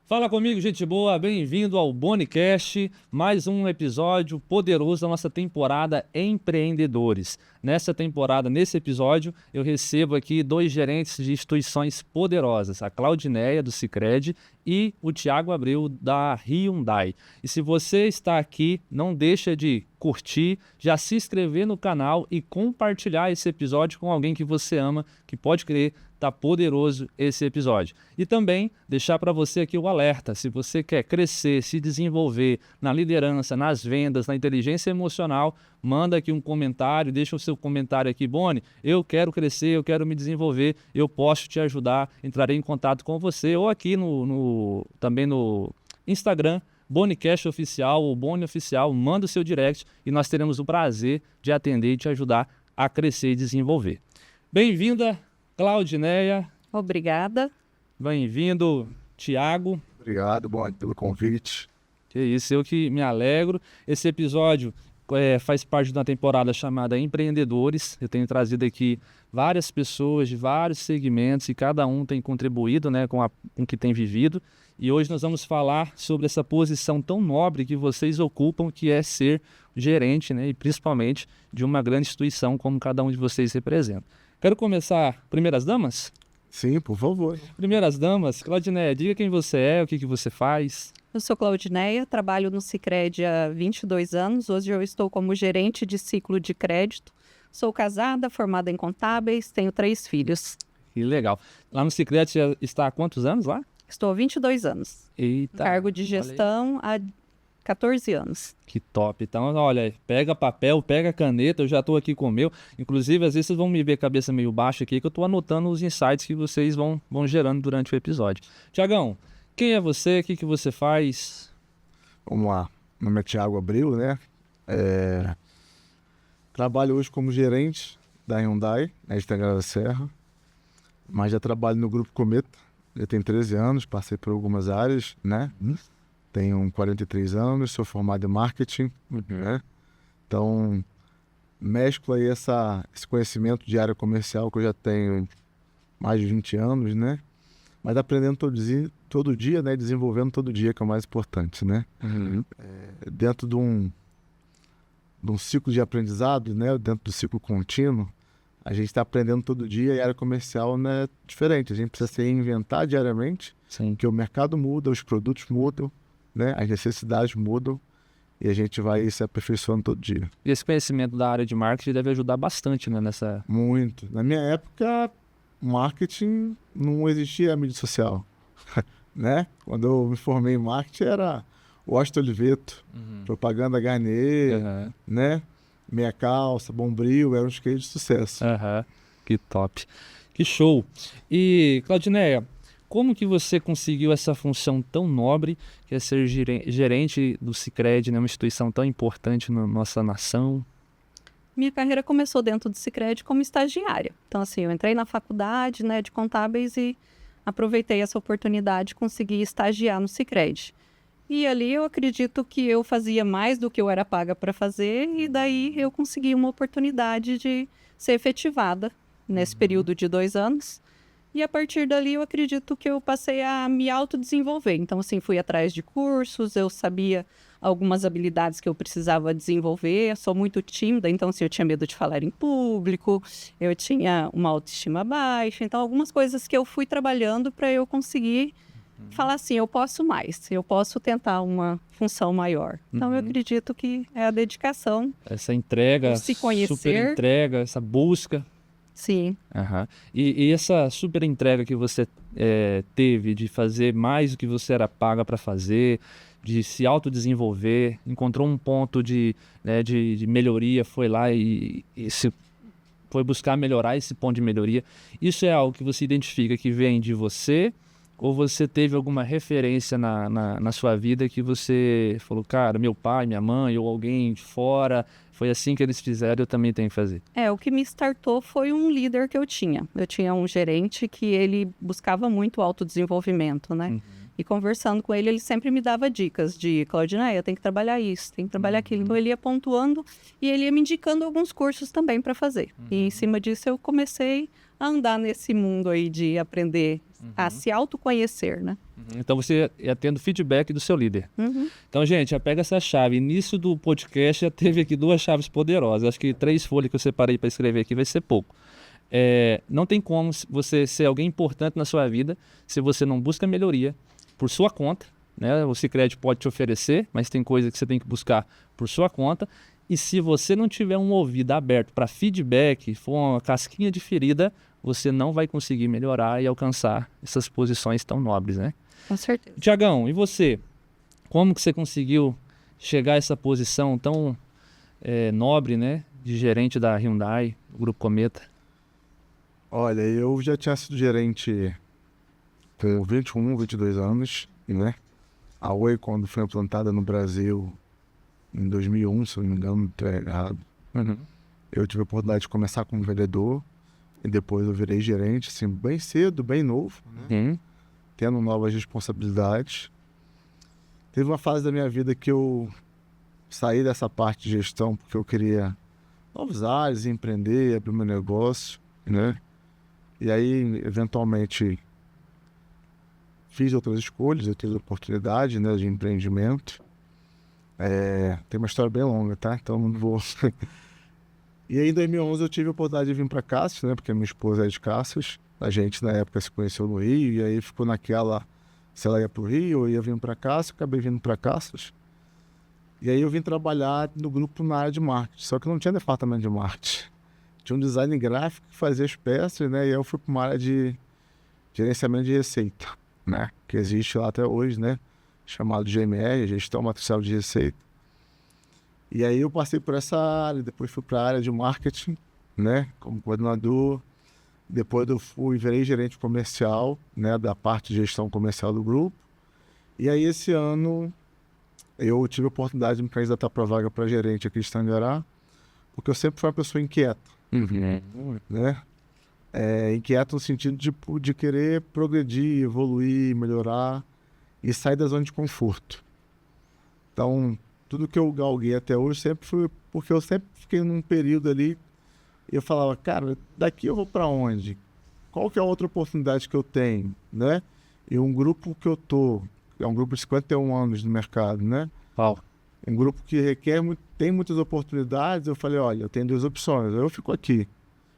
Fala comigo, gente boa, bem-vindo ao Bonicast, mais um episódio poderoso da nossa temporada Empreendedores. Nessa temporada, nesse episódio, eu recebo aqui dois gerentes de instituições poderosas, a Claudineia, do Sicredi, e o Thiago Abreu, da Hyundai. E se você está aqui, não deixa de curtir, já se inscrever no canal e compartilhar esse episódio com alguém que você ama, que pode crer, tá poderoso esse episódio. E também deixar para você aqui o alerta, se você quer crescer, se desenvolver na liderança, nas vendas, na inteligência emocional, manda aqui um comentário, deixa o seu comentário aqui, Boni, eu quero crescer, eu quero me desenvolver, eu posso te ajudar, entrarei em contato com você, ou aqui também no Instagram, Bonicast Oficial ou Boni Oficial, manda o seu direct e nós teremos o prazer de atender e te ajudar a crescer e desenvolver. Bem-vinda, Claudineia. Obrigada. Bem-vindo, Thiago. Obrigado, Boni, pelo convite. Que isso, eu que me alegro. Esse episódio faz parte de uma temporada chamada Empreendedores. Eu tenho trazido aqui várias pessoas de vários segmentos e cada um tem contribuído, né, com o que tem vivido. E hoje nós vamos falar sobre essa posição tão nobre que vocês ocupam, que é ser gerente, né, e principalmente de uma grande instituição como cada um de vocês representa. Quero começar, primeiras damas? Sim, por favor. Primeiras damas, Claudineia, diga quem você é, o que você faz. Eu sou Claudineia, trabalho no Sicredi há 22 anos. Hoje eu estou como gerente de ciclo de crédito. Sou casada, formada em contábeis, tenho 3 filhos. Que legal. Lá no Sicredi já está há quantos anos lá? Estou há 22 anos. Eita. Cargo de gestão há 14 anos. Que top. Então, olha, pega papel, pega caneta, eu já estou aqui com o meu. Inclusive, às vezes vocês vão me ver cabeça meio baixa aqui, que eu estou anotando os insights que vocês vão gerando durante o episódio. Tiagão, quem é você? O que você faz? Vamos lá. Meu nome é Thiago Abreu, né? Trabalho hoje como gerente da Hyundai, de Tangará da Serra. Mas já trabalho no Grupo Cometa. Já tenho 13 anos, passei por algumas áreas, né? Tenho 43 anos, sou formado em marketing, né? Então, mesclo aí esse conhecimento de área comercial que eu já tenho mais de 20 anos, né? Mas aprendendo todo dia, né? Desenvolvendo todo dia, que é o mais importante, né? Dentro de um ciclo de aprendizado, né? Dentro do ciclo contínuo, a gente está aprendendo todo dia e a área comercial não é diferente. A gente precisa se reinventar diariamente, porque o mercado muda, os produtos mudam, né? As necessidades mudam e a gente vai se aperfeiçoando todo dia. E esse conhecimento da área de marketing deve ajudar bastante, né, nessa... Muito. Na minha época, marketing não existia mídia social, né? Quando eu me formei em marketing era o Washington Oliveto, propaganda Garnier, né? Meia Calça, Bombril, eram os cases de sucesso. Que top. Que show. E, Claudineia, como que você conseguiu essa função tão nobre, que é ser gerente do Sicredi, né, uma instituição tão importante na nossa nação? Minha carreira começou dentro do Sicredi como estagiária. Então, assim, eu entrei na faculdade, né, de contábeis e aproveitei essa oportunidade de conseguir estagiar no Sicredi. E ali eu acredito que eu fazia mais do que eu era paga para fazer e daí eu consegui uma oportunidade de ser efetivada nesse período de 2 anos. E a partir dali eu acredito que eu passei a me autodesenvolver. Então, assim, fui atrás de cursos, eu sabia algumas habilidades que eu precisava desenvolver. Eu sou muito tímida, então, assim, eu tinha medo de falar em público, eu tinha uma autoestima baixa. Então, algumas coisas que eu fui trabalhando para eu conseguir falar assim, eu posso mais, eu posso tentar uma função maior. Então, eu acredito que é a dedicação. Essa entrega, se conhecer. super entrega, essa busca. Sim. E essa super entrega que você teve de fazer mais do que você era paga para fazer, de se autodesenvolver, encontrou um ponto de melhoria, foi lá e foi buscar melhorar esse ponto de melhoria. Isso é algo que você identifica que vem de você, ou você teve alguma referência na sua vida que você falou, cara, meu pai, minha mãe ou alguém de fora, foi assim que eles fizeram, eu também tenho que fazer? O que me startou foi um líder que eu tinha. Eu tinha um gerente que ele buscava muito autodesenvolvimento, né? E conversando com ele sempre me dava dicas de, Claudineia, tem que trabalhar isso, tem que trabalhar aquilo. Então, ele ia pontuando e ele ia me indicando alguns cursos também para fazer. E em cima disso, eu comecei a andar nesse mundo aí de aprender a se autoconhecer, né? Então, você ia tendo feedback do seu líder. Então, gente, já pega essa chave. Início do podcast já teve aqui 2 chaves poderosas. Acho que 3 folhas que eu separei para escrever aqui vai ser pouco. Não tem como você ser alguém importante na sua vida se você não busca melhoria por sua conta, né? O Sicredi pode te oferecer, mas tem coisa que você tem que buscar por sua conta. E se você não tiver um ouvido aberto para feedback, for uma casquinha de ferida, você não vai conseguir melhorar e alcançar essas posições tão nobres, né? Com certeza. Tiagão, e você? Como que você conseguiu chegar a essa posição tão nobre, né? De gerente da Hyundai, do Grupo Cometa? Olha, eu já tinha sido gerente com 21, 22 anos, né? A Oi, quando foi implantada no Brasil em 2001, se eu não me engano, não estou errado. Eu tive a oportunidade de começar como vendedor e depois eu virei gerente, assim, bem cedo, bem novo, né? Tendo novas responsabilidades. Teve uma fase da minha vida que eu saí dessa parte de gestão porque eu queria novos ares, empreender, abrir meu negócio, né? E aí, eventualmente, fiz outras escolhas, eu tive oportunidade, né, de empreendimento. Tem uma história bem longa, tá? Então não vou... E aí, em 2011, eu tive a oportunidade de vir para Caxias, né? Porque a minha esposa é de Caxias. A gente, na época, se conheceu no Rio. E aí ficou naquela... Se ela ia para o Rio, eu ia vir para Caxias. Acabei vindo para Caxias. E aí eu vim trabalhar no grupo na área de marketing. Só que não tinha departamento de marketing. Tinha um design gráfico que fazia as peças, né? E aí eu fui para uma área de gerenciamento de receita, né? Que existe lá até hoje, né? Chamado GMR, Gestão Matricial de Receita. E aí eu passei por essa área, depois fui para a área de marketing, né? Como coordenador. Depois eu virei gerente comercial, né? Da parte de gestão comercial do grupo. E aí esse ano eu tive a oportunidade de me candidatar para a vaga para gerente aqui de Tangará, porque eu sempre fui uma pessoa inquieta, né? Inquieto no sentido de querer progredir, evoluir, melhorar e sair da zona de conforto. Então, tudo que eu galguei até hoje sempre foi porque eu sempre fiquei num período ali e eu falava, cara, daqui eu vou para onde? Qual que é a outra oportunidade que eu tenho, né? E um grupo que eu tô, é um grupo de 51 anos no mercado, né? Um grupo que tem muitas oportunidades. Eu falei, olha, eu tenho 2 opções. Ou eu fico aqui,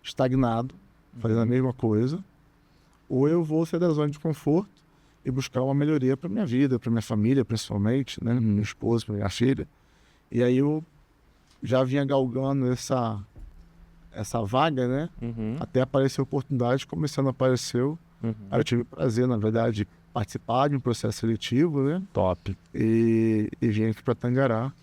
estagnado, fazendo a mesma coisa, ou eu vou sair da zona de conforto e buscar uma melhoria para minha vida, para minha família, principalmente, né? Minha esposa, para minha filha. E aí eu já vinha galgando essa vaga, né? Até aparecer a oportunidade, começando a aparecer. Aí eu tive o prazer, na verdade, de participar de um processo seletivo, né? Top. E vim aqui para Tangará,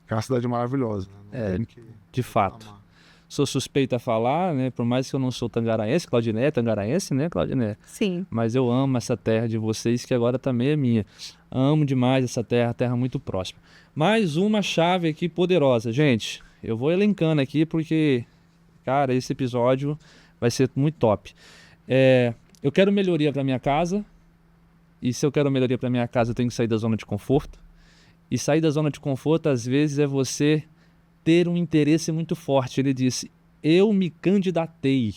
que é uma cidade maravilhosa. Né? De fato. Sou suspeito a falar, né? Por mais que eu não sou tangaraense, Claudineia é tangaraense, né, Claudineia? Sim. Mas eu amo essa terra de vocês, que agora também é minha. Amo demais essa terra muito próxima. Mais uma chave aqui poderosa. Gente, eu vou elencando aqui porque, cara, esse episódio vai ser muito top. Eu quero melhoria para minha casa. E se eu quero melhoria para minha casa, eu tenho que sair da zona de conforto. E sair da zona de conforto, às vezes, é você ter um interesse muito forte. Ele disse, eu me candidatei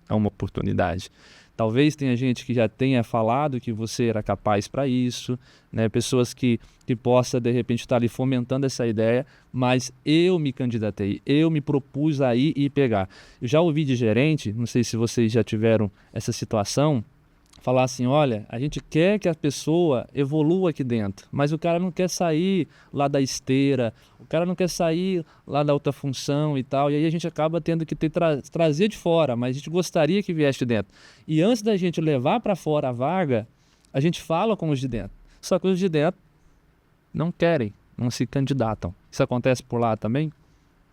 a uma oportunidade. Talvez tenha gente que já tenha falado que você era capaz para isso, né? Pessoas que possa, de repente, estar ali fomentando essa ideia, mas eu me candidatei, eu me propus a ir e pegar. Eu já ouvi de gerente, não sei se vocês já tiveram essa situação, falar assim, olha, a gente quer que a pessoa evolua aqui dentro, mas o cara não quer sair lá da esteira, o cara não quer sair lá da outra função e tal, e aí a gente acaba tendo que trazer de fora, mas a gente gostaria que viesse de dentro. E antes da gente levar para fora a vaga, a gente fala com os de dentro, só que os de dentro não querem, não se candidatam. Isso acontece por lá também?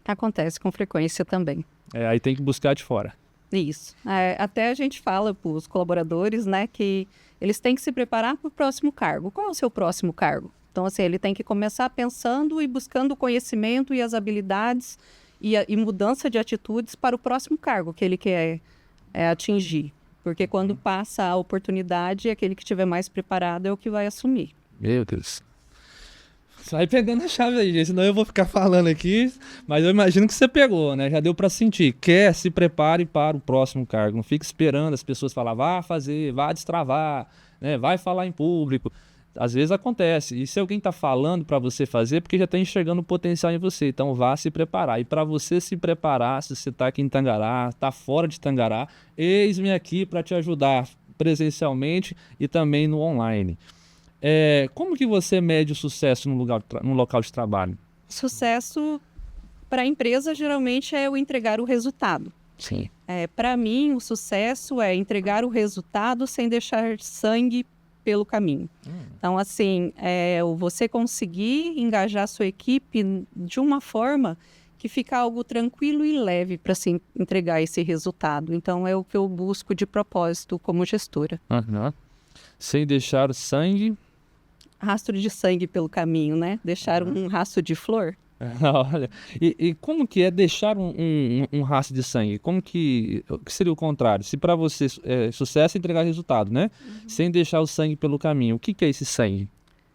Acontece com frequência também. Aí tem que buscar de fora. Isso. Até a gente fala para os colaboradores, né, que eles têm que se preparar para o próximo cargo. Qual é o seu próximo cargo? Então, assim, ele tem que começar pensando e buscando o conhecimento e as habilidades e mudança de atitudes para o próximo cargo que ele quer atingir. Porque quando passa a oportunidade, aquele que estiver mais preparado é o que vai assumir. Meu Deus. Sai pegando a chave aí, gente, senão eu vou ficar falando aqui, mas eu imagino que você pegou, né? Já deu para sentir. Quer, se prepare para o próximo cargo. Não fique esperando as pessoas falar, vá fazer, vá destravar, né? Vai falar em público. Às vezes acontece. E se alguém está falando para você fazer, porque já está enxergando o potencial em você. Então vá se preparar. E para você se preparar, se você está aqui em Tangará, está fora de Tangará, eis-me aqui para te ajudar presencialmente e também no online. Como que você mede o sucesso no local de trabalho? Sucesso para a empresa geralmente é o entregar o resultado. Sim. Para mim, o sucesso é entregar o resultado sem deixar sangue pelo caminho. Então, assim, você conseguir engajar a sua equipe de uma forma que fica algo tranquilo e leve para se entregar esse resultado. Então, é o que eu busco de propósito como gestora. Uhum. Sem deixar sangue... Rastro de sangue pelo caminho, né? Deixar um rastro de flor. Olha, e como que é deixar um rastro de sangue? O que seria o contrário? Se para você sucesso é entregar resultado, né? Sem deixar o sangue pelo caminho. O que é esse sangue?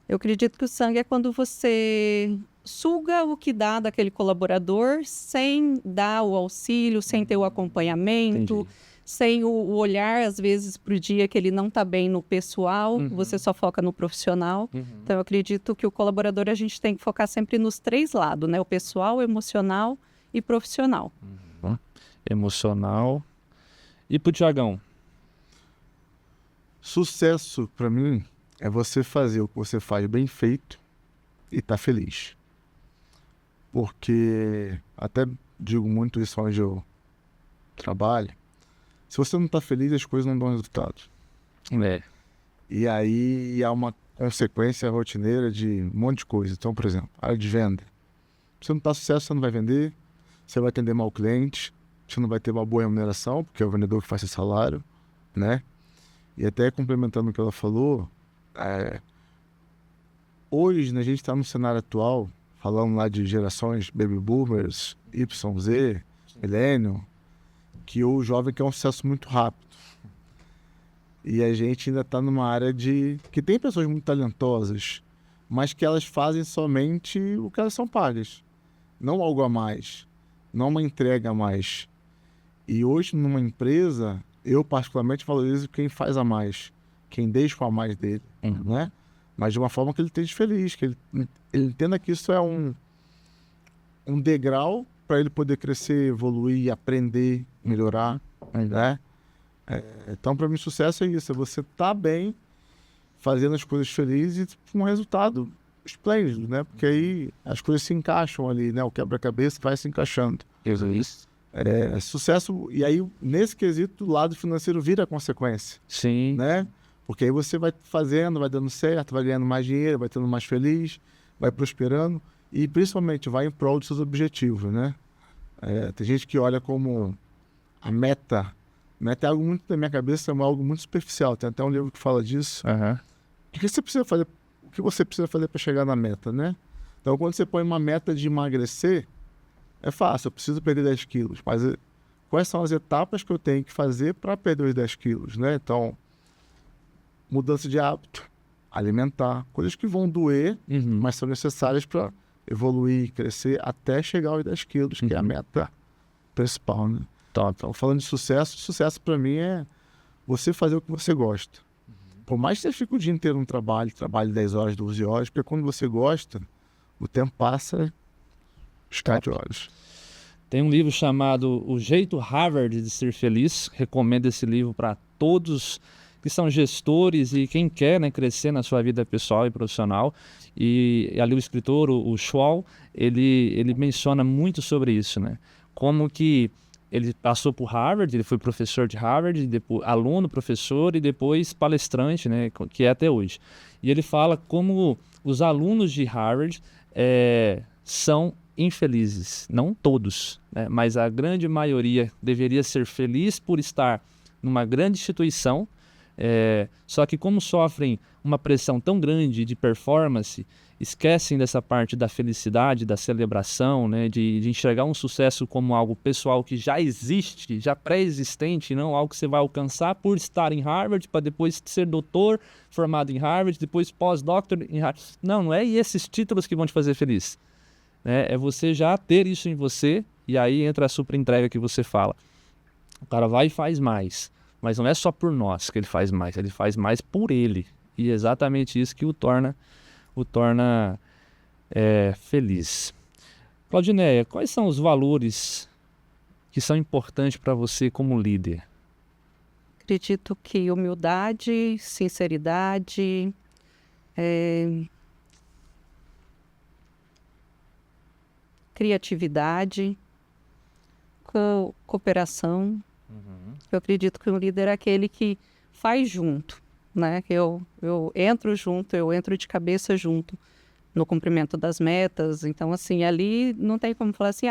Eu acredito que o sangue é quando você suga o que dá daquele colaborador sem dar o auxílio, sem ter o acompanhamento. Entendi. Sem o olhar, às vezes, para o dia que ele não está bem no pessoal, você só foca no profissional. Então, eu acredito que o colaborador, a gente tem que focar sempre nos 3 lados, né? O pessoal, o emocional e profissional. Emocional. E pro Thiagão? Sucesso, para mim, é você fazer o que você faz bem feito e estar feliz. Porque, até digo muito isso onde eu trabalho, se você não está feliz, as coisas não dão resultado. E aí há uma consequência rotineira de um monte de coisa. Então, por exemplo, área de venda. Se você não está sucesso, você não vai vender, você vai atender mal o cliente, você não vai ter uma boa remuneração, porque é o vendedor que faz esse salário, né? E até complementando o que ela falou, hoje, né, a gente está no cenário atual, falando lá de gerações Baby Boomers, YZ, Millennium, que o jovem quer um sucesso muito rápido. E a gente ainda está numa área que tem pessoas muito talentosas, mas que elas fazem somente o que elas são pagas. Não algo a mais, não uma entrega a mais. E hoje, numa empresa, eu particularmente valorizo quem faz a mais, quem deixa o a mais dele, né? Mas de uma forma que ele esteja feliz, que ele entenda que isso é um degrau para ele poder crescer, evoluir, aprender, melhorar, né? Então, para mim, sucesso é isso, é você estar bem, fazendo as coisas felizes e com um resultado esplêndido, né? Porque aí as coisas se encaixam ali, né? O quebra-cabeça vai se encaixando. Isso. Sucesso, e aí, nesse quesito, o lado financeiro vira consequência. Sim. Né? Porque aí você vai fazendo, vai dando certo, vai ganhando mais dinheiro, vai tendo mais feliz, vai prosperando e, principalmente, vai em prol dos seus objetivos, né? Tem gente que olha como a meta. Meta é algo muito, na minha cabeça, é algo muito superficial. Tem até um livro que fala disso. O que você precisa fazer? O que você precisa fazer para chegar na meta, né? Então, quando você põe uma meta de emagrecer, é fácil, eu preciso perder 10 quilos. Mas quais são as etapas que eu tenho que fazer para perder os 10 quilos, né? Então, mudança de hábito, alimentar, coisas que vão doer, mas são necessárias para evoluir, crescer, até chegar aos 10 quilos, que é a meta principal, né? Então, falando de sucesso para mim é você fazer o que você gosta. Por mais que você fique o dia inteiro no trabalho 10 horas, 12 horas, porque quando você gosta, o tempo passa estar de olhos. Tem um livro chamado O Jeito Harvard de Ser Feliz. Recomendo esse livro para todos que são gestores e quem quer, né, crescer na sua vida pessoal e profissional. E ali o escritor, o Schwal, ele menciona muito sobre isso, né? Como que ele passou por Harvard, ele foi professor de Harvard, depois, aluno, professor e depois palestrante, né, que é até hoje. E ele fala como os alunos de Harvard são infelizes, não todos, né, mas a grande maioria deveria ser feliz por estar numa grande instituição, Só que como sofrem uma pressão tão grande de performance, esquecem dessa parte da felicidade, da celebração, né? De enxergar um sucesso como algo pessoal que já existe, já pré-existente, não algo que você vai alcançar por estar em Harvard, para depois ser doutor formado em Harvard, depois pós-doctor em Harvard. Não é esses títulos que vão te fazer feliz. Né? É você já ter isso em você, e aí entra a super entrega que você fala. O cara vai e faz mais. Mas não é só por nós que ele faz mais por ele. E é exatamente isso que o torna feliz. Claudineia, quais são os valores que são importantes para você como líder? Acredito que humildade, sinceridade, criatividade, cooperação. Eu acredito que um líder é aquele que faz junto, né? Eu entro junto, eu entro de cabeça junto no cumprimento das metas. Então, assim, ali não tem como falar assim,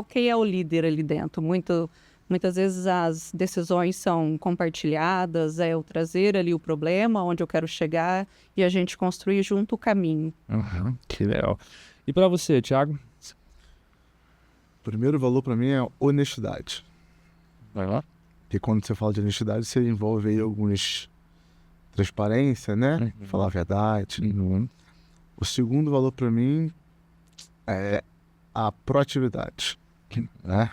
quem é o líder ali dentro? Muitas vezes as decisões são compartilhadas, é eu trazer ali o problema, onde eu quero chegar, e a gente construir junto o caminho. Que legal. E para você, Thiago? O primeiro valor para mim é honestidade. Vai lá. Porque quando você fala de honestidade, você envolve aí algumas transparência, né? Falar a verdade. O segundo valor para mim é a proatividade, né?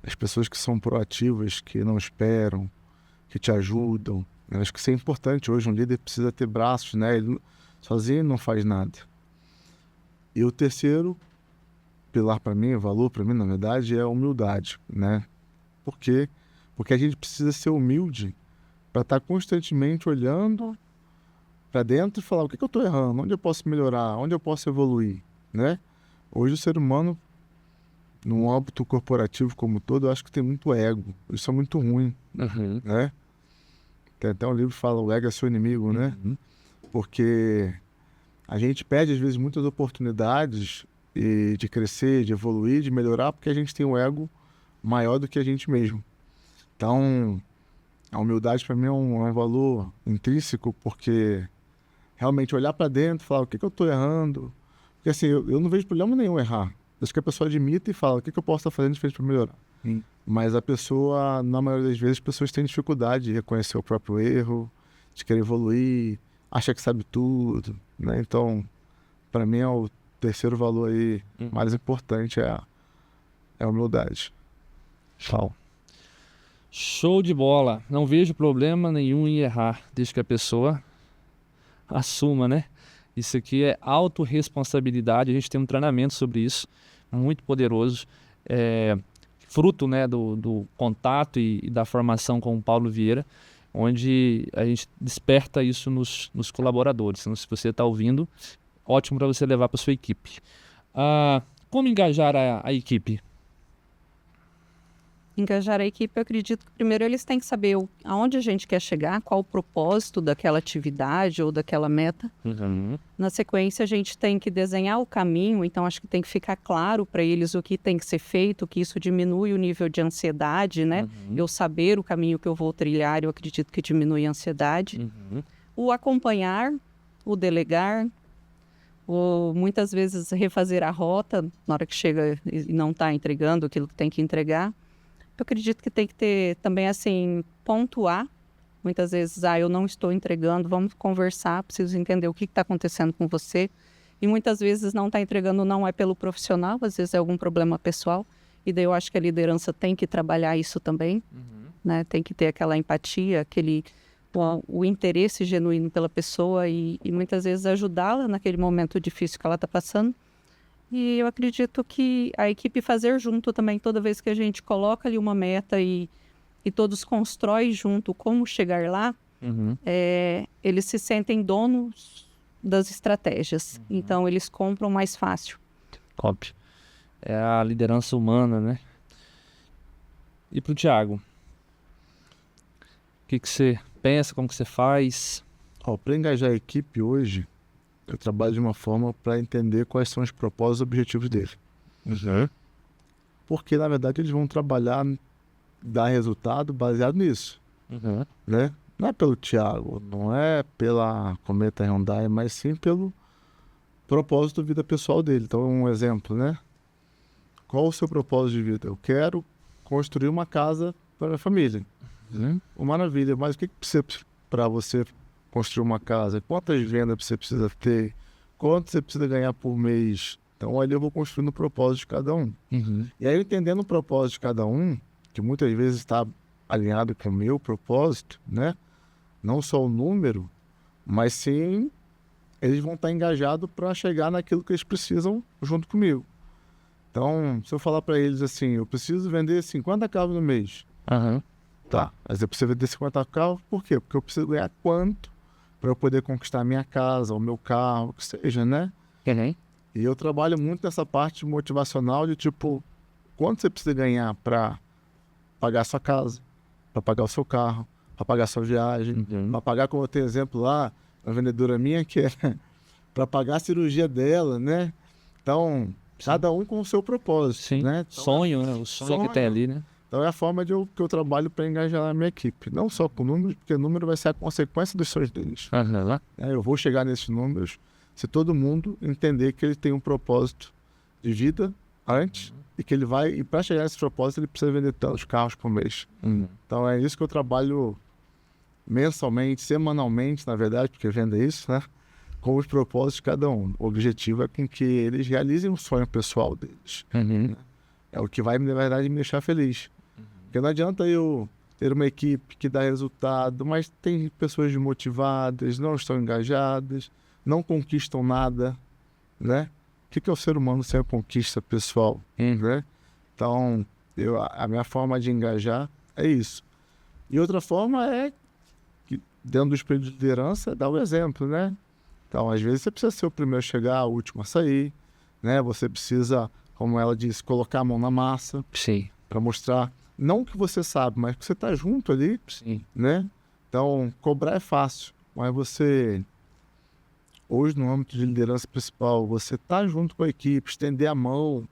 As pessoas que são proativas, que não esperam, que te ajudam. Eu acho que isso é importante. Hoje um líder precisa ter braços, né? Ele sozinho não faz nada. E o terceiro pilar para mim, valor para mim, na verdade, é a humildade, né? Por quê? Porque a gente precisa ser humilde para estar constantemente olhando para dentro e falar o que eu estou errando, onde eu posso melhorar, onde eu posso evoluir, né? Hoje o ser humano, num âmbito corporativo como todo, eu acho que tem muito ego. Isso é muito ruim, né? Tem até um livro que fala o ego é seu inimigo, né? Porque a gente perde às vezes muitas oportunidades de crescer, de evoluir, de melhorar, porque a gente tem um ego maior do que a gente mesmo. Então, a humildade para mim é um valor intrínseco, porque realmente olhar para dentro e falar o que eu estou errando. Porque assim, eu não vejo problema nenhum errar. Acho que a pessoa admite e fala o que eu posso estar fazendo diferente para melhorar. Mas a pessoa, na maioria das vezes, as pessoas têm dificuldade de reconhecer o próprio erro, de querer evoluir, acha que sabe tudo, né? Então, para mim, o terceiro valor aí mais importante é a humildade. Show de bola. Não vejo problema nenhum em errar, desde que a pessoa assuma, né? Isso aqui é autorresponsabilidade. A gente tem um treinamento sobre isso, muito poderoso. Fruto, né, do contato e da formação com o Paulo Vieira, onde a gente desperta isso nos colaboradores. Então, se você está ouvindo, ótimo para você levar para sua equipe. Como engajar a equipe? Engajar a equipe, eu acredito que primeiro eles têm que saber aonde a gente quer chegar, qual o propósito daquela atividade ou daquela meta. Na sequência, a gente tem que desenhar o caminho, então acho que tem que ficar claro para eles o que tem que ser feito, que isso diminui o nível de ansiedade, né? Eu saber o caminho que eu vou trilhar, eu acredito que diminui a ansiedade. O acompanhar, o delegar, ou muitas vezes refazer a rota na hora que chega e não está entregando aquilo que tem que entregar. Eu acredito que tem que ter também, assim, pontuar. Muitas vezes, eu não estou entregando, vamos conversar, preciso entender o que está acontecendo com você. E muitas vezes não está entregando não é pelo profissional, às vezes é algum problema pessoal. E daí eu acho que a liderança tem que trabalhar isso também, né? Tem que ter aquela empatia, o interesse genuíno pela pessoa e muitas vezes ajudá-la naquele momento difícil que ela está passando. E eu acredito que a equipe fazer junto também, toda vez que a gente coloca ali uma meta e todos constroem junto como chegar lá, eles se sentem donos das estratégias. Então, eles compram mais fácil. Óbvio. É a liderança humana, né? E pro Thiago? O que você pensa, como que você faz? Para engajar a equipe hoje, eu trabalho de uma forma para entender quais são os propósitos e objetivos dele. Porque, na verdade, eles vão trabalhar, dar resultado baseado nisso. Né? Não é pelo Thiago, não é pela Cometa Hyundai, mas sim pelo propósito de vida pessoal dele. Então, um exemplo, né? Qual o seu propósito de vida? Eu quero construir uma casa para a minha família. Maravilha, mas o que precisa para você construir uma casa? Quantas vendas você precisa ter? Quanto você precisa ganhar por mês? Então, ali eu vou construindo o propósito de cada um. E aí, entendendo o propósito de cada um, que muitas vezes está alinhado com o meu propósito, né? Não só o número, mas sim eles vão estar engajados para chegar naquilo que eles precisam junto comigo. Então, se eu falar para eles assim, eu preciso vender 50 carros no mês. Tá, mas eu preciso vender 50 carros, por quê? Porque eu preciso ganhar quanto para eu poder conquistar a minha casa, o meu carro, o que seja, né? E eu trabalho muito nessa parte motivacional de tipo, quanto você precisa ganhar para pagar a sua casa, para pagar o seu carro, para pagar a sua viagem, para pagar, como eu tenho exemplo lá, uma vendedora minha que é para pagar a cirurgia dela, né? Então, cada um com o seu propósito, Sim. né? Então, Sonho, né? O sonho que tem ali, né? Então é a forma que eu trabalho para engajar a minha equipe. Não só com números, porque o número vai ser a consequência dos sonhos deles. Eu vou chegar nesses números se todo mundo entender que ele tem um propósito de vida antes e que ele vai... E para chegar nesse propósito, ele precisa vender tantos carros por mês. Então é isso que eu trabalho mensalmente, semanalmente, na verdade, porque venda é isso, né? Com os propósitos de cada um. O objetivo é com que eles realizem o sonho pessoal deles. É o que vai, na verdade, me deixar feliz. Porque não adianta eu ter uma equipe que dá resultado, mas tem pessoas desmotivadas, não estão engajadas, não conquistam nada, né? O que é o ser humano sem a conquista pessoal, né? Então, a minha forma de engajar é isso. E outra forma é, que, dentro do espelho de liderança, dar o exemplo, né? Então, às vezes, você precisa ser o primeiro a chegar, o último a sair, né? Você precisa, como ela disse, colocar a mão na massa para mostrar, não que você sabe, mas que você está junto ali, né? Então, cobrar é fácil, mas você, hoje, no âmbito de liderança principal, você tá junto com a equipe, estender a mão,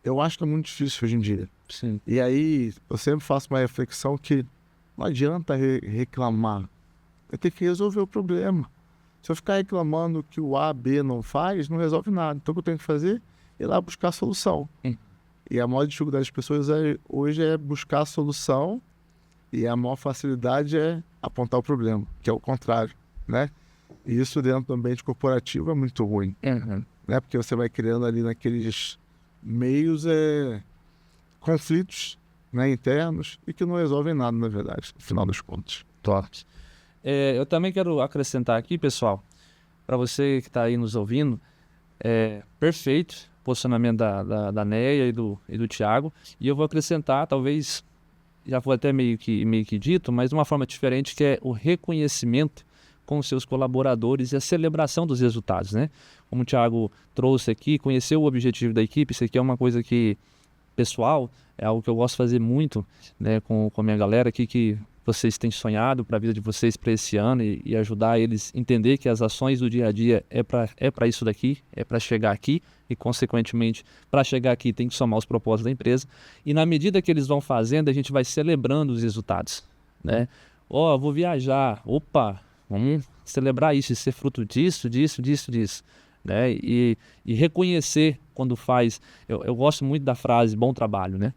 eu acho que é muito difícil hoje em dia. E aí, eu sempre faço uma reflexão que não adianta reclamar, eu tenho que resolver o problema. Se eu ficar reclamando que o A, B não faz, não resolve nada. Então, o que eu tenho que fazer é ir lá buscar a solução. E a maior dificuldade das pessoas hoje é buscar a solução e a maior facilidade é apontar o problema, que é o contrário, né? E isso dentro do ambiente corporativo é muito ruim, né? Porque você vai criando ali naqueles meios conflitos, né, internos e que não resolvem nada, na verdade, no final dos contos. Top. Eu também quero acrescentar aqui, pessoal, para você que está aí nos ouvindo, perfeito o posicionamento da Neia e do Thiago, e eu vou acrescentar, talvez, já foi até meio que dito, mas de uma forma diferente, que é o reconhecimento com os seus colaboradores e a celebração dos resultados, né? Como o Thiago trouxe aqui, conhecer o objetivo da equipe, isso aqui é uma coisa que, pessoal, é algo que eu gosto de fazer muito, né, com a minha galera aqui, que vocês têm sonhado para a vida de vocês para esse ano e ajudar eles a entender que as ações do dia a dia é para isso daqui, é para chegar aqui e, consequentemente, para chegar aqui tem que somar os propósitos da empresa. E na medida que eles vão fazendo, a gente vai celebrando os resultados, né? Vou viajar, opa, vamos celebrar isso é fruto disso, né? E reconhecer quando faz. Eu gosto muito da frase bom trabalho, né?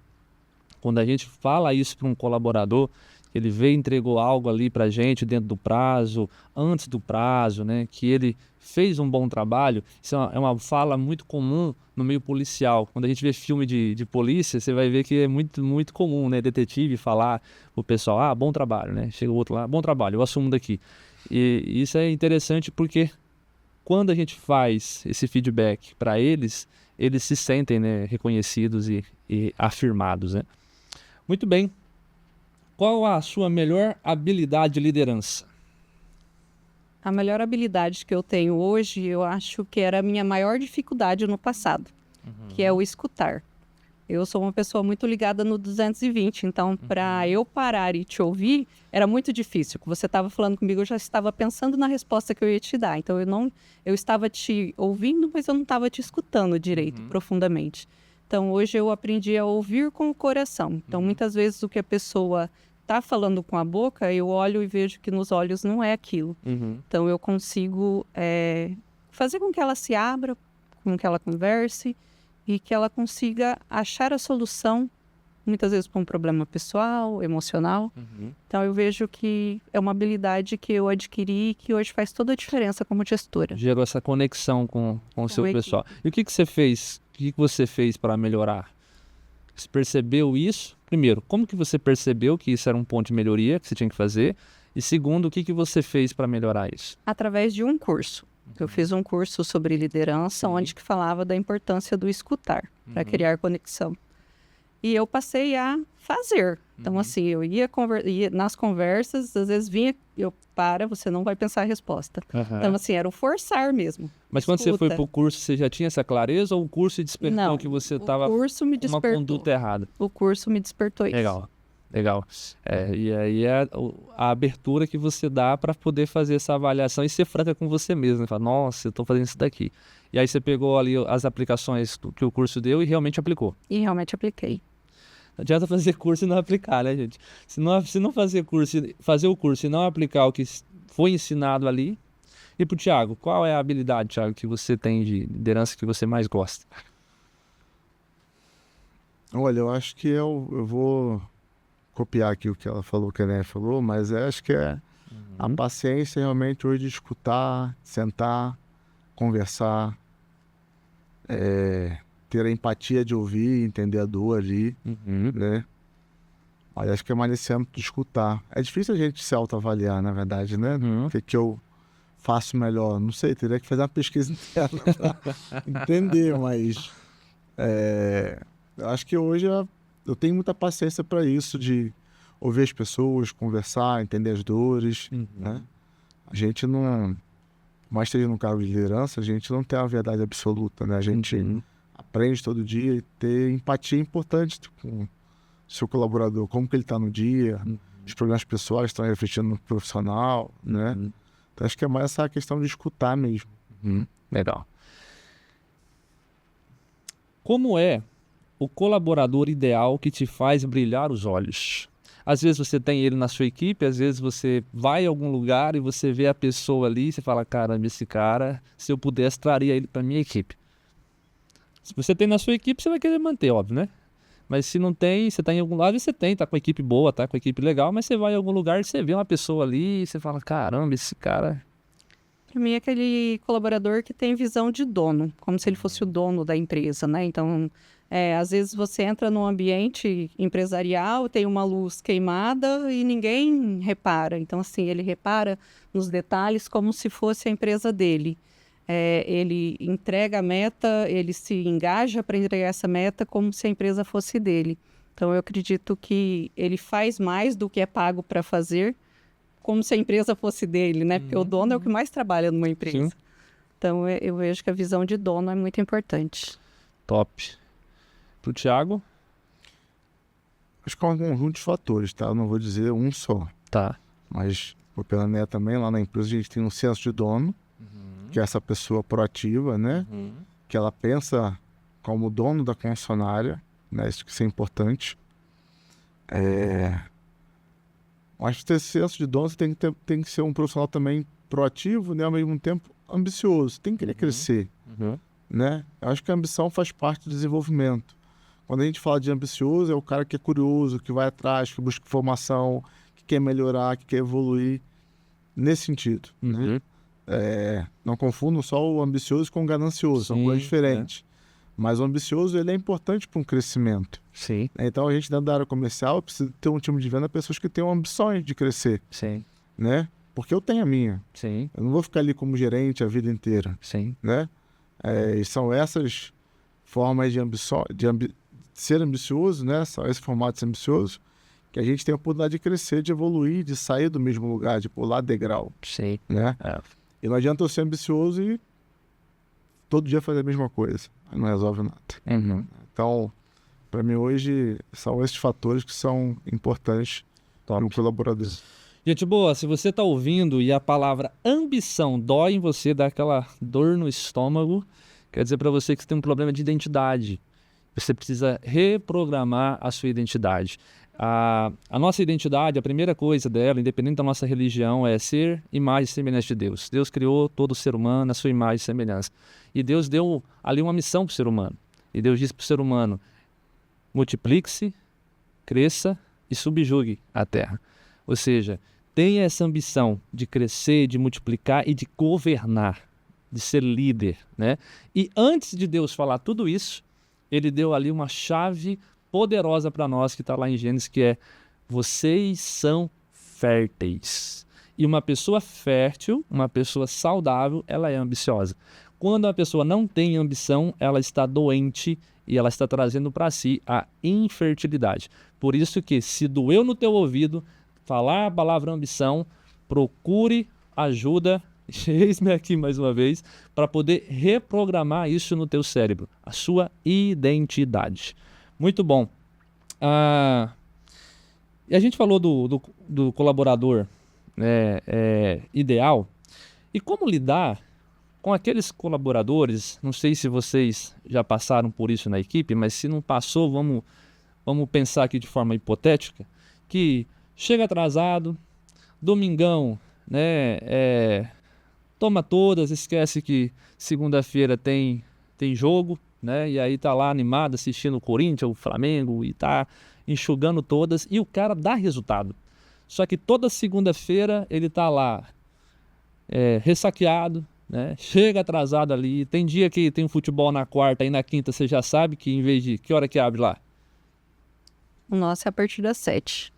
Quando a gente fala isso para um colaborador, ele veio e entregou algo ali para a gente dentro do prazo, antes do prazo, né? Que ele fez um bom trabalho. Isso é uma fala muito comum no meio policial. Quando a gente vê filme de polícia, você vai ver que é muito, muito comum, né? Detetive falar o pessoal, bom trabalho, né? Chega o outro lá, bom trabalho, eu assumo daqui. E isso é interessante porque quando a gente faz esse feedback para eles se sentem, né, reconhecidos e afirmados, né? Muito bem. Qual a sua melhor habilidade de liderança? A melhor habilidade que eu tenho hoje, eu acho que era a minha maior dificuldade no passado, que é o escutar. Eu sou uma pessoa muito ligada no 220, então para eu parar e te ouvir, era muito difícil. Você estava falando comigo, eu já estava pensando na resposta que eu ia te dar. Então eu estava te ouvindo, mas eu não estava te escutando direito, profundamente. Então hoje eu aprendi a ouvir com o coração. Então muitas vezes o que a pessoa tá falando com a boca, eu olho e vejo que nos olhos não é aquilo. Então, eu consigo fazer com que ela se abra, com que ela converse e que ela consiga achar a solução, muitas vezes para um problema pessoal, emocional. Então, eu vejo que é uma habilidade que eu adquiri e que hoje faz toda a diferença como gestora. Gerou essa conexão com o seu equipe. pessoal. E o que você fez? O que você fez para melhorar? Você percebeu isso? Primeiro, como que você percebeu que isso era um ponto de melhoria que você tinha que fazer? E segundo, o que você fez para melhorar isso? Através de um curso. Eu fiz um curso sobre liderança, onde que falava da importância do escutar, para criar conexão. E eu passei a fazer. Então, assim, eu ia nas conversas, às vezes vinha, você não vai pensar a resposta. Então, assim, era o forçar mesmo. Mas quando você foi para o curso, você já tinha essa clareza ou o curso despertou Não, que você estava o curso me com uma despertou. conduta errada? O curso me despertou isso. Legal. E aí é a abertura que você dá para poder fazer essa avaliação e ser franca com você mesmo. Né? Falar, nossa, eu estou fazendo isso daqui. E aí você pegou ali as aplicações que o curso deu e realmente aplicou. E realmente apliquei. Não adianta fazer curso e não aplicar, né, gente? Se não fazer o curso e não aplicar o que foi ensinado ali. E pro Thiago, qual é a habilidade, Thiago, que você tem de liderança que você mais gosta? Olha, eu acho que eu vou copiar aqui o que ela falou, que a Né falou, mas acho que é a paciência realmente hoje de escutar, sentar, conversar, ter a empatia de ouvir, entender a dor ali, né? Mas acho que é mais nesse âmbito de escutar. É difícil a gente se autoavaliar, na verdade, né? O que eu faço melhor? Não sei, teria que fazer uma pesquisa interna para entender, mas eu acho que hoje eu tenho muita paciência para isso, de ouvir as pessoas, conversar, entender as dores, né? A gente não, mas esteja no cargo de liderança, a gente não tem a verdade absoluta, né? A gente aprende todo dia e ter empatia é importante com o seu colaborador, como que ele está no dia, os problemas pessoais estão refletindo no profissional, né? Então acho que é mais essa questão de escutar mesmo. Legal. Como é o colaborador ideal que te faz brilhar os olhos? Às vezes você tem ele na sua equipe, às vezes você vai em algum lugar e você vê a pessoa ali e você fala, caramba, esse cara, se eu pudesse, traria ele para minha equipe. Se você tem na sua equipe, você vai querer manter, óbvio, né? Mas se não tem, você tá em algum lado e você tem, tá com a equipe boa, tá com a equipe legal, mas você vai em algum lugar e você vê uma pessoa ali e você fala, caramba, esse cara... Para mim é aquele colaborador que tem visão de dono, como se ele fosse o dono da empresa, né? Então, às vezes você entra num ambiente empresarial, tem uma luz queimada e ninguém repara. Então, assim, ele repara nos detalhes como se fosse a empresa dele. Ele entrega a meta, ele se engaja para entregar essa meta como se a empresa fosse dele. Então, eu acredito que ele faz mais do que é pago para fazer, como se a empresa fosse dele, né? Porque o dono é o que mais trabalha numa empresa. Sim. Então, eu vejo que a visão de dono é muito importante. Top. Pro Thiago? Acho que é um conjunto de fatores, tá? Eu não vou dizer um só. Tá. Mas, pela Né também, lá na empresa a gente tem um senso de dono, que é essa pessoa proativa, né? Que ela pensa como dono da concessionária, né? Isso que é importante. Mas para ter senso de dono, você tem que ser um profissional também proativo, né? Ao mesmo tempo ambicioso. Tem que querer crescer, né? Eu acho que a ambição faz parte do desenvolvimento. Quando a gente fala de ambicioso, é o cara que é curioso, que vai atrás, que busca informação, que quer melhorar, que quer evoluir. Nesse sentido, né? Não confundam só o ambicioso com o ganancioso, são coisas diferentes. Mas o ambicioso, ele é importante para um crescimento. Sim. Então, a gente dentro da área comercial precisa ter um time de venda, pessoas que tenham ambições de crescer, Sim. né? Porque eu tenho a minha. Sim. Eu não vou ficar ali como gerente a vida inteira, Sim. né? E são essas formas de ser ambicioso, né? São esse formato de ser ambicioso, que a gente tem a oportunidade de crescer, de evoluir, de sair do mesmo lugar, de pular degrau, Sim. né? E não adianta eu ser ambicioso e todo dia fazer a mesma coisa. Aí não resolve nada. Então, para mim hoje, são esses fatores que são importantes para um colaborador. Gente boa, se você está ouvindo e a palavra ambição dói em você, dá aquela dor no estômago, quer dizer para você que você tem um problema de identidade. Você precisa reprogramar a sua identidade. A nossa identidade, a primeira coisa dela, independente da nossa religião, é ser imagem e semelhança de Deus. Deus criou todo ser humano na sua imagem e semelhança. E Deus deu ali uma missão para o ser humano. E Deus disse para o ser humano: multiplique-se, cresça e subjugue a terra. Ou seja, tenha essa ambição de crescer, de multiplicar e de governar, de ser líder, né? E antes de Deus falar tudo isso, ele deu ali uma chave poderosa para nós, que está lá em Gênesis, que é: vocês são férteis. E uma pessoa fértil, uma pessoa saudável, ela é ambiciosa. Quando a pessoa não tem ambição, ela está doente e ela está trazendo para si a infertilidade. Por isso que, se doeu no teu ouvido falar a palavra ambição, procure ajuda, eis-me aqui mais uma vez, para poder reprogramar isso no teu cérebro, a sua identidade. Muito bom. E a gente falou do colaborador ideal. E como lidar com aqueles colaboradores? Não sei se vocês já passaram por isso na equipe, mas se não passou, vamos pensar aqui de forma hipotética, que chega atrasado, domingão, né, toma todas, esquece que segunda-feira tem jogo, né, e aí tá lá animado assistindo o Corinthians, o Flamengo, e tá enxugando todas, e o cara dá resultado. Só que toda segunda-feira ele tá lá ressaqueado, né, chega atrasado ali. Tem dia que tem um futebol na quarta e na quinta você já sabe que, em vez de... Que hora que abre lá? O nosso é a partir das 7.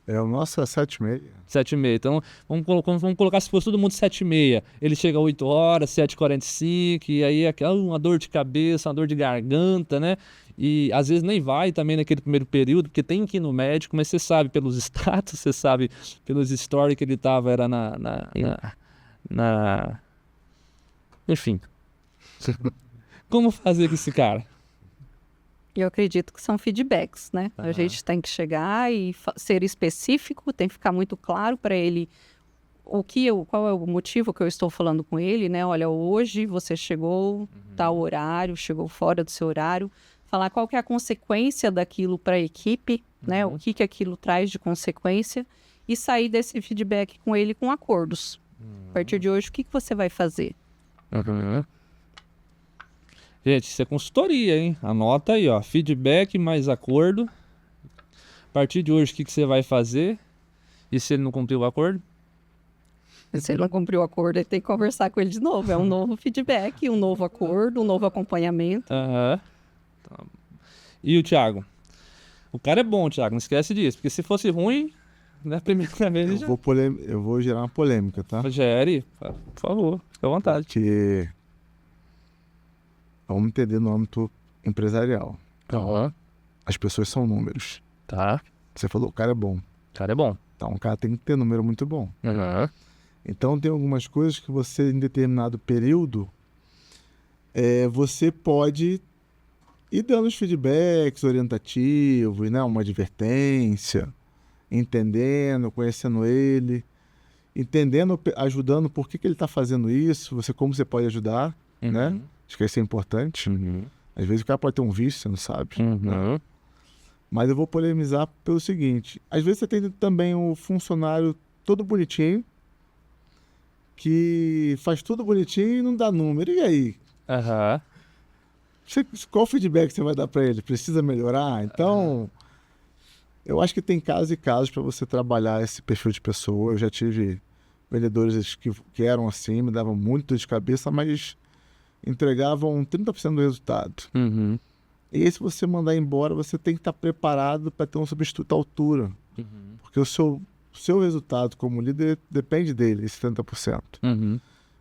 O nosso é 7h30. 7h30. Então, vamos colocar, se fosse todo mundo 7h30. Ele chega às 8 horas, 7h45, e aí uma dor de cabeça, uma dor de garganta, né? E às vezes nem vai também naquele primeiro período, porque tem que ir no médico, mas você sabe pelos status, você sabe pelos stories que ele tava, era Enfim. Como fazer com esse cara? Eu acredito que são feedbacks, né? A gente tem que chegar e ser específico, tem que ficar muito claro para ele qual é o motivo que eu estou falando com ele, né? Olha, hoje você chegou tal horário, chegou fora do seu horário. Falar qual que é a consequência daquilo para a equipe, né? O que aquilo traz de consequência, e sair desse feedback com ele com acordos. A partir de hoje, o que você vai fazer? Gente, isso é consultoria, hein? Anota aí, ó. Feedback mais acordo. A partir de hoje, o que você vai fazer? E se ele não cumpriu o acordo? Se ele não cumpriu o acordo, ele tem que conversar com ele de novo. É um novo feedback, um novo acordo, um novo acompanhamento. Tá. E o Thiago? O cara é bom, Thiago, não esquece disso. Porque se fosse ruim, né, primeira vez Eu vou gerar uma polêmica, tá? Gere, por favor, fica à vontade. Que vamos entender no âmbito empresarial. As pessoas são números. Tá. Você falou, o cara é bom. O cara é bom. Então, o cara tem que ter número muito bom. Então, tem algumas coisas que você, em determinado período, você pode ir dando os feedbacks orientativos, né? Uma advertência, entendendo, conhecendo ele, entendendo, ajudando por que ele está fazendo isso, como você pode ajudar, né? Acho que isso é importante. Às vezes o cara pode ter um vício, você não sabe. Né? Mas eu vou polemizar pelo seguinte: às vezes você tem também um funcionário todo bonitinho, que faz tudo bonitinho e não dá número. E aí? Qual feedback você vai dar para ele? Precisa melhorar? Então, eu acho que tem casos e casos para você trabalhar esse perfil de pessoa. Eu já tive vendedores que eram assim, me davam muito dor de cabeça, mas entregavam 30% do resultado. E aí, se você mandar embora, você tem que estar preparado para ter um substituto à altura. Porque o seu resultado como líder depende dele, esse 30%.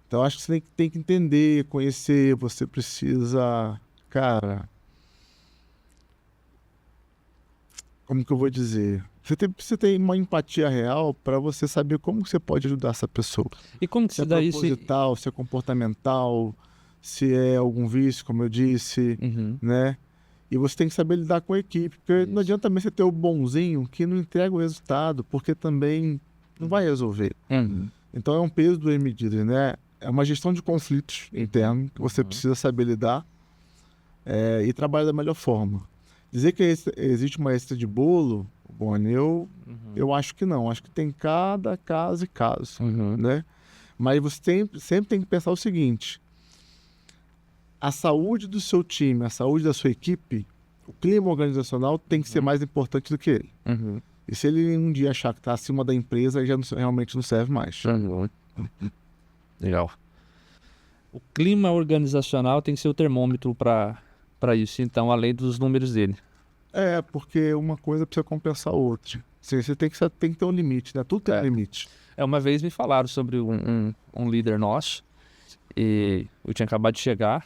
Então, acho que você tem que entender, conhecer, você precisa... Cara, como que eu vou dizer? Você tem uma empatia real para você saber como que você pode ajudar essa pessoa. E como que se se dá é isso? proposital, se é comportamental, se é algum vício, como eu disse, né? E você tem que saber lidar com a equipe, porque não adianta também você ter o bonzinho que não entrega o resultado, porque também não vai resolver. Então é um peso duas medidas, né? É uma gestão de conflitos internos que você precisa saber lidar e trabalhar da melhor forma. Dizer que existe uma receita de bolo, Boni, eu acho que não. Acho que tem cada caso e caso, né? Mas você sempre tem que pensar o seguinte: a saúde do seu time, a saúde da sua equipe, o clima organizacional tem que ser mais importante do que ele. E se ele um dia achar que está acima da empresa, aí já realmente não serve mais. Legal. O clima organizacional tem que ser o termômetro para isso, então, além dos números dele. Porque uma coisa precisa compensar a outra. Você tem que ter um limite, né? Tudo tem um limite. Uma vez me falaram sobre um líder nosso, e eu tinha acabado de chegar,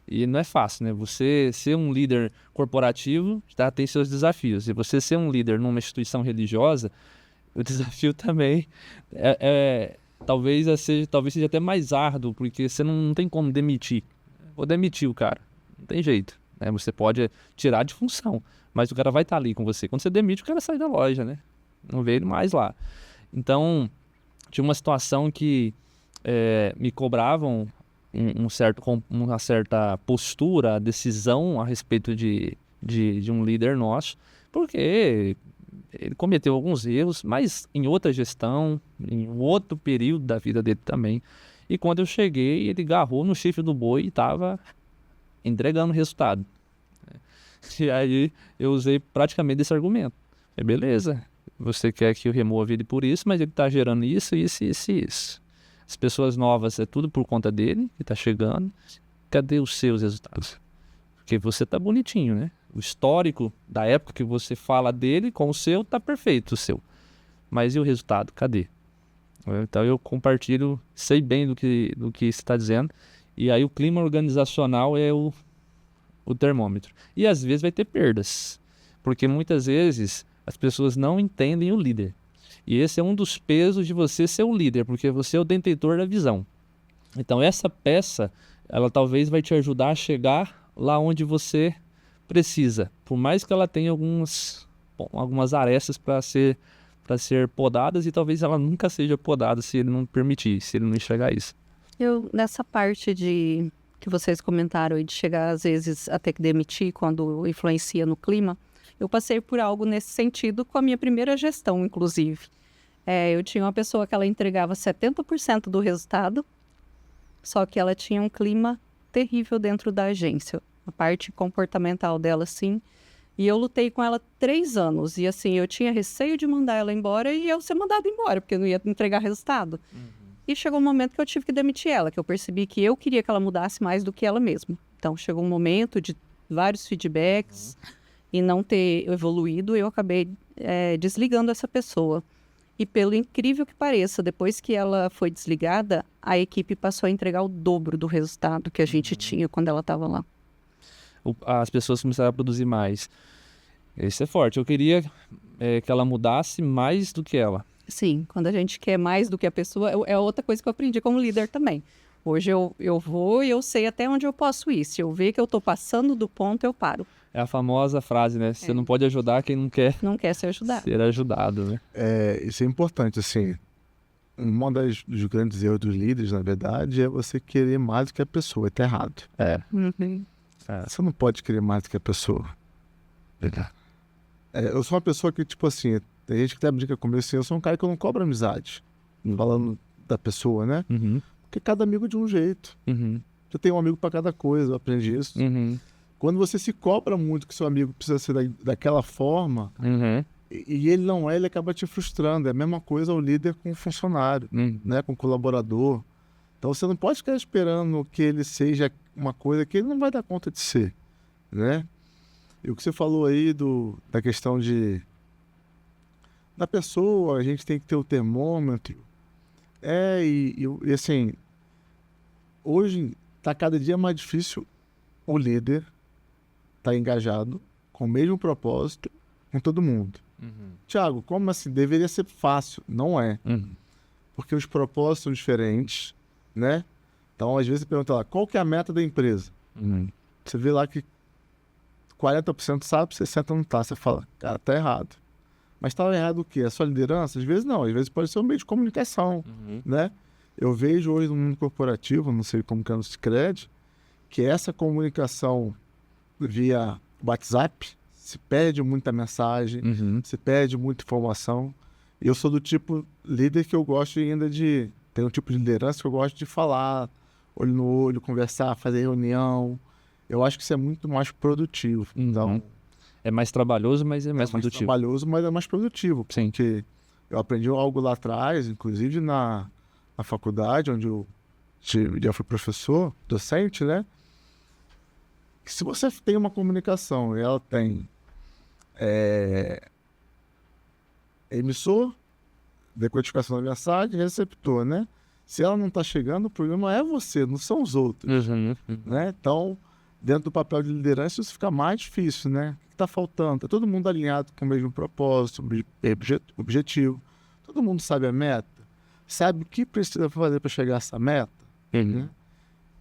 e não é fácil, né? Você ser um líder corporativo tem seus desafios, e você ser um líder numa instituição religiosa, o desafio também talvez seja até mais árduo, porque você não tem como demitir. Vou demitir o cara, não tem jeito, né? Você pode tirar de função, mas o cara vai estar ali com você. Quando você demite, o cara sai da loja, né? Não vê ele mais lá. Então, tinha uma situação que me cobravam uma certa postura, decisão a respeito de um líder nosso, porque ele cometeu alguns erros, mas em outra gestão, em um outro período da vida dele também. E quando eu cheguei, ele agarrou no chifre do boi e estava entregando resultado. E aí eu usei praticamente esse argumento. Beleza, você quer que eu remova ele por isso, mas ele está gerando isso. As pessoas novas, é tudo por conta dele, que está chegando. Cadê os seus resultados? Porque você está bonitinho, né? O histórico da época que você fala dele com o seu está perfeito, o seu. Mas e o resultado? Cadê? Então eu compartilho, sei bem do que você está dizendo. E aí o clima organizacional é o termômetro. E às vezes vai ter perdas. Porque muitas vezes as pessoas não entendem o líder. E esse é um dos pesos de você ser um líder, porque você é o detentor da visão. Então essa peça, ela talvez vai te ajudar a chegar lá onde você precisa. Por mais que ela tenha algumas arestas para ser podadas, e talvez ela nunca seja podada se ele não permitir, se ele não enxergar isso. Nessa parte que vocês comentaram, de chegar às vezes a ter que demitir quando influencia no clima, eu passei por algo nesse sentido com a minha primeira gestão, inclusive. Eu tinha uma pessoa que ela entregava 70% do resultado, só que ela tinha um clima terrível dentro da agência. A parte comportamental dela, sim. E eu lutei com ela 3 anos. E assim, eu tinha receio de mandar ela embora e eu ser mandada embora, porque eu não ia entregar resultado. E chegou um momento que eu tive que demitir ela, que eu percebi que eu queria que ela mudasse mais do que ela mesma. Então, chegou um momento de vários feedbacks e não ter evoluído, eu acabei desligando essa pessoa. E pelo incrível que pareça, depois que ela foi desligada, a equipe passou a entregar o dobro do resultado que a gente tinha quando ela estava lá. As pessoas começaram a produzir mais. Isso é forte. Eu queria que ela mudasse mais do que ela. Sim, quando a gente quer mais do que a pessoa, é outra coisa que eu aprendi como líder também. Hoje eu vou e eu sei até onde eu posso ir. Se eu ver que eu estou passando do ponto, eu paro. É a famosa frase, né? Você não pode ajudar quem não quer ser ajudado. Ser ajudado, né? Isso é importante, assim. Um dos grandes erros dos líderes, na verdade, é você querer mais do que a pessoa. Está errado. Você não pode querer mais do que a pessoa. Verdade. Eu sou uma pessoa que, tipo assim, tem gente que até brinca comigo assim, eu sou um cara que eu não cobro amizade. Falando da pessoa, né? Porque cada amigo é de um jeito. Você tem um amigo para cada coisa, eu aprendi isso. Quando você se cobra muito que seu amigo precisa ser daquela forma, e ele não ele acaba te frustrando. É a mesma coisa o líder com o funcionário, né? Com o colaborador. Então você não pode ficar esperando que ele seja uma coisa que ele não vai dar conta de ser, né? E o que você falou aí da questão da pessoa, a gente tem que ter o termômetro. E assim, hoje está cada dia mais difícil o líder estar engajado com o mesmo propósito com todo mundo. Tiago, como assim? Deveria ser fácil. Não é. Porque os propósitos são diferentes, né? Então, às vezes, você pergunta lá, qual que é a meta da empresa? Você vê lá que 40% sabe, 60% não tá. Você fala, cara, tá errado. Mas tá errado o quê? A sua liderança? Às vezes não. Às vezes pode ser um meio de comunicação, né? Eu vejo hoje no mundo corporativo, não sei como que é no Sicredi, que essa comunicação via WhatsApp, se perde muita mensagem, Uhum. se perde muita informação. E eu sou do tipo líder que eu gosto ainda de... Tem um tipo de liderança que eu gosto de falar, olho no olho, conversar, fazer reunião. Eu acho que isso é muito mais produtivo. Então, É mais trabalhoso, mas é é mais mais produtivo. trabalhoso, mas é mais produtivo. Sim. Porque eu aprendi algo lá atrás, inclusive na faculdade, onde eu já fui professor, docente, né? Que se você tem uma comunicação e ela tem emissor, decodificação da mensagem, receptor, né? Se ela não está chegando, o problema é você, não são os outros, Uhum. né? Então, dentro do papel de liderança, isso fica mais difícil, né? O que está faltando? Está todo mundo alinhado com o mesmo propósito, objetivo. Todo mundo sabe a meta, sabe o que precisa fazer para chegar a essa meta, né?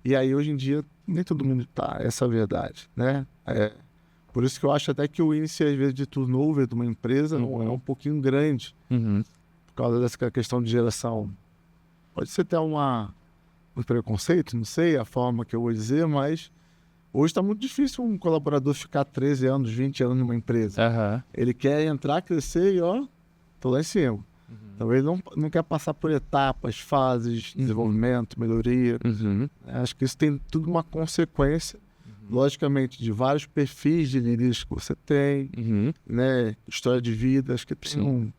E aí, hoje em dia, nem todo mundo está, essa é a verdade, né? Por isso que eu acho até que o índice, às vezes, de turnover de uma empresa é um pouquinho grande, Uhum. por causa dessa questão de geração. Pode ser até um preconceito, não sei a forma que eu vou dizer, mas hoje está muito difícil um colaborador ficar 13 anos, 20 anos numa empresa. Aham. Ele quer entrar, crescer e, ó, tô lá em cima. Então, ele não quer passar por etapas, fases, desenvolvimento, melhoria. Uhum. Acho que isso tem tudo uma consequência, logicamente, de vários perfis de líderes que você tem, Uhum. né? História de vida, acho que tem um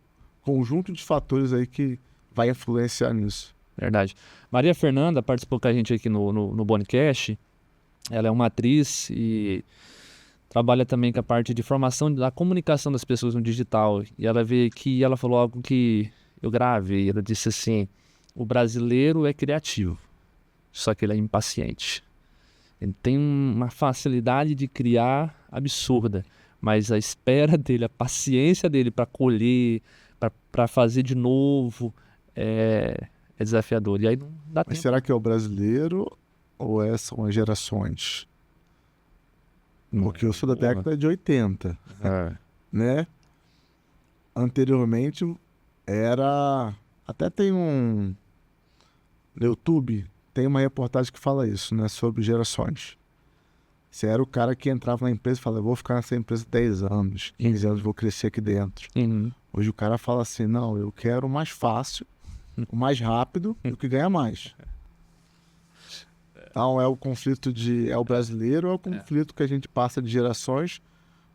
conjunto de fatores aí que vai influenciar nisso. Verdade. Maria Fernanda participou com a gente aqui no Bonicast. Ela é uma atriz e trabalha também com a parte de formação da comunicação das pessoas no digital. E ela veio aqui e ela falou algo que eu gravei. Ela disse assim: o brasileiro é criativo, só que ele é impaciente. Ele tem uma facilidade de criar absurda, mas a espera dele, a paciência dele para colher, para fazer de novo, é desafiador. E aí não dá Mas tempo. será que é o brasileiro ou são as gerações? Porque eu sou da década de 80, né? Anteriormente era... Até tem no YouTube, tem uma reportagem que fala isso, né? Sobre gerações. Você era o cara que entrava na empresa e falava: eu vou ficar nessa empresa 10 anos, 15 anos, vou crescer aqui dentro. Uhum. Hoje o cara fala assim: não, eu quero o mais fácil, o mais rápido e o que ganha mais. Então é o conflito é o brasileiro, é o conflito que a gente passa de gerações,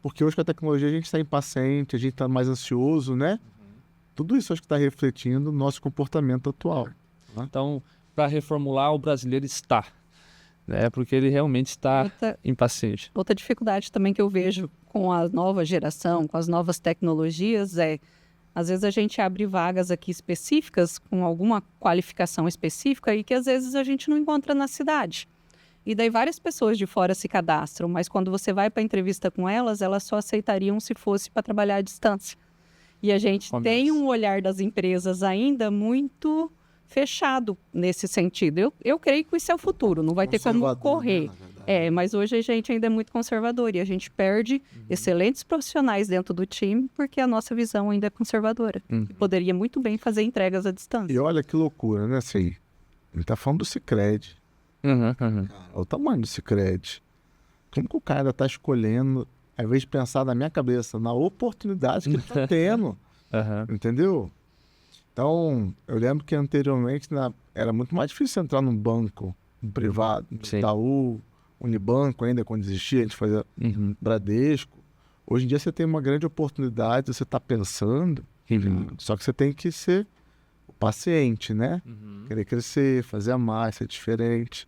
porque hoje com a tecnologia a gente está impaciente, a gente está mais ansioso, né? Tudo isso acho que está refletindo o nosso comportamento atual. Então, para reformular, o brasileiro está, né? Porque ele realmente está impaciente. Outra dificuldade também que eu vejo com a nova geração, com as novas tecnologias, às vezes a gente abre vagas aqui específicas, com alguma qualificação específica, e que às vezes a gente não encontra na cidade. E daí várias pessoas de fora se cadastram, mas quando você vai para a entrevista com elas só aceitariam se fosse para trabalhar à distância. E a gente tem um olhar das empresas ainda muito fechado nesse sentido. Eu creio que isso é o futuro, não vai ter como correr. Mas hoje a gente ainda é muito conservador e a gente perde excelentes profissionais dentro do time porque a nossa visão ainda é conservadora. E poderia muito bem fazer entregas à distância. E olha que loucura, né? Assim, ele tá falando do Sicredi. Olha o tamanho do Sicredi. Como que o cara tá escolhendo, ao invés de pensar na minha cabeça, na oportunidade que ele tá tendo? Entendeu? Então, eu lembro que anteriormente era muito mais difícil entrar num banco privado, Itaú, Unibanco ainda, quando existia, a gente fazia Bradesco. Hoje em dia você tem uma grande oportunidade, você está pensando, só que você tem que ser paciente, né? Querer crescer, fazer mais, ser diferente.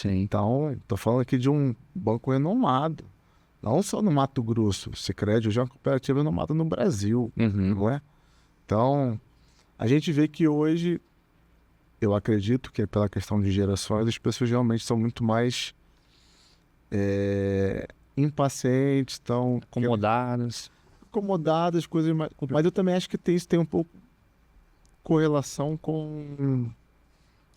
Então, estou falando aqui de um banco renomado, não só no Mato Grosso. O Sicredi hoje é uma cooperativa renomada no Brasil, não é? Então, a gente vê que hoje, eu acredito que é pela questão de gerações, as pessoas realmente são muito mais impacientes, estão acomodadas, coisas mais... Mas eu também acho que isso tem um pouco correlação com...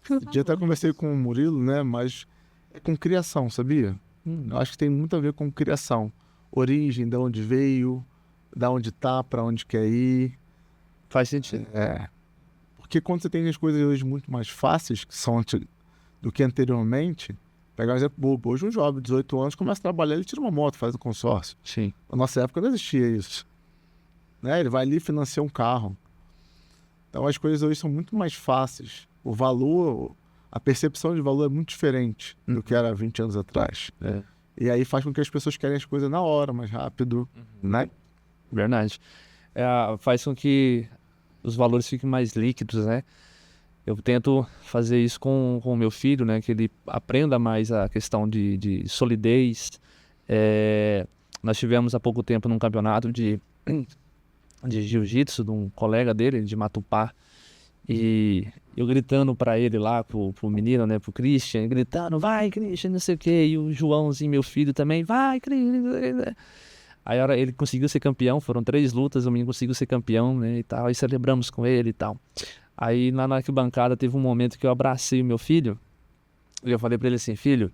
Eu até conversei com o Murilo, né? Mas é com criação, sabia? Eu acho que tem muito a ver com criação. Origem, de onde veio, de onde tá, para onde quer ir. Faz sentido. Porque quando você tem as coisas hoje muito mais fáceis do que anteriormente, Pegar um exemplo bobo. Hoje um jovem de 18 anos começa a trabalhar, ele tira uma moto, faz um consórcio. Sim. Na nossa época não existia isso. Né? Ele vai ali e financia um carro. Então as coisas hoje são muito mais fáceis. O valor, a percepção de valor é muito diferente do que era 20 anos atrás. E aí faz com que as pessoas querem as coisas na hora, mais rápido, né? Verdade. Faz com que os valores fiquem mais líquidos, né? Eu tento fazer isso com o meu filho, né? Que ele aprenda mais a questão de solidez. Nós tivemos há pouco tempo num campeonato de jiu-jitsu de um colega dele, de Matupá. E eu gritando pra ele lá, pro menino, né? Pro Christian, gritando, vai, Christian, não sei o quê. E o Joãozinho, meu filho, também, vai, Christian. Aí a hora ele conseguiu ser campeão, foram 3 lutas, o menino conseguiu ser campeão, né? E tal. Aí celebramos com ele e tal. Aí lá na arquibancada teve um momento que eu abracei o meu filho. E eu falei pra ele assim, filho,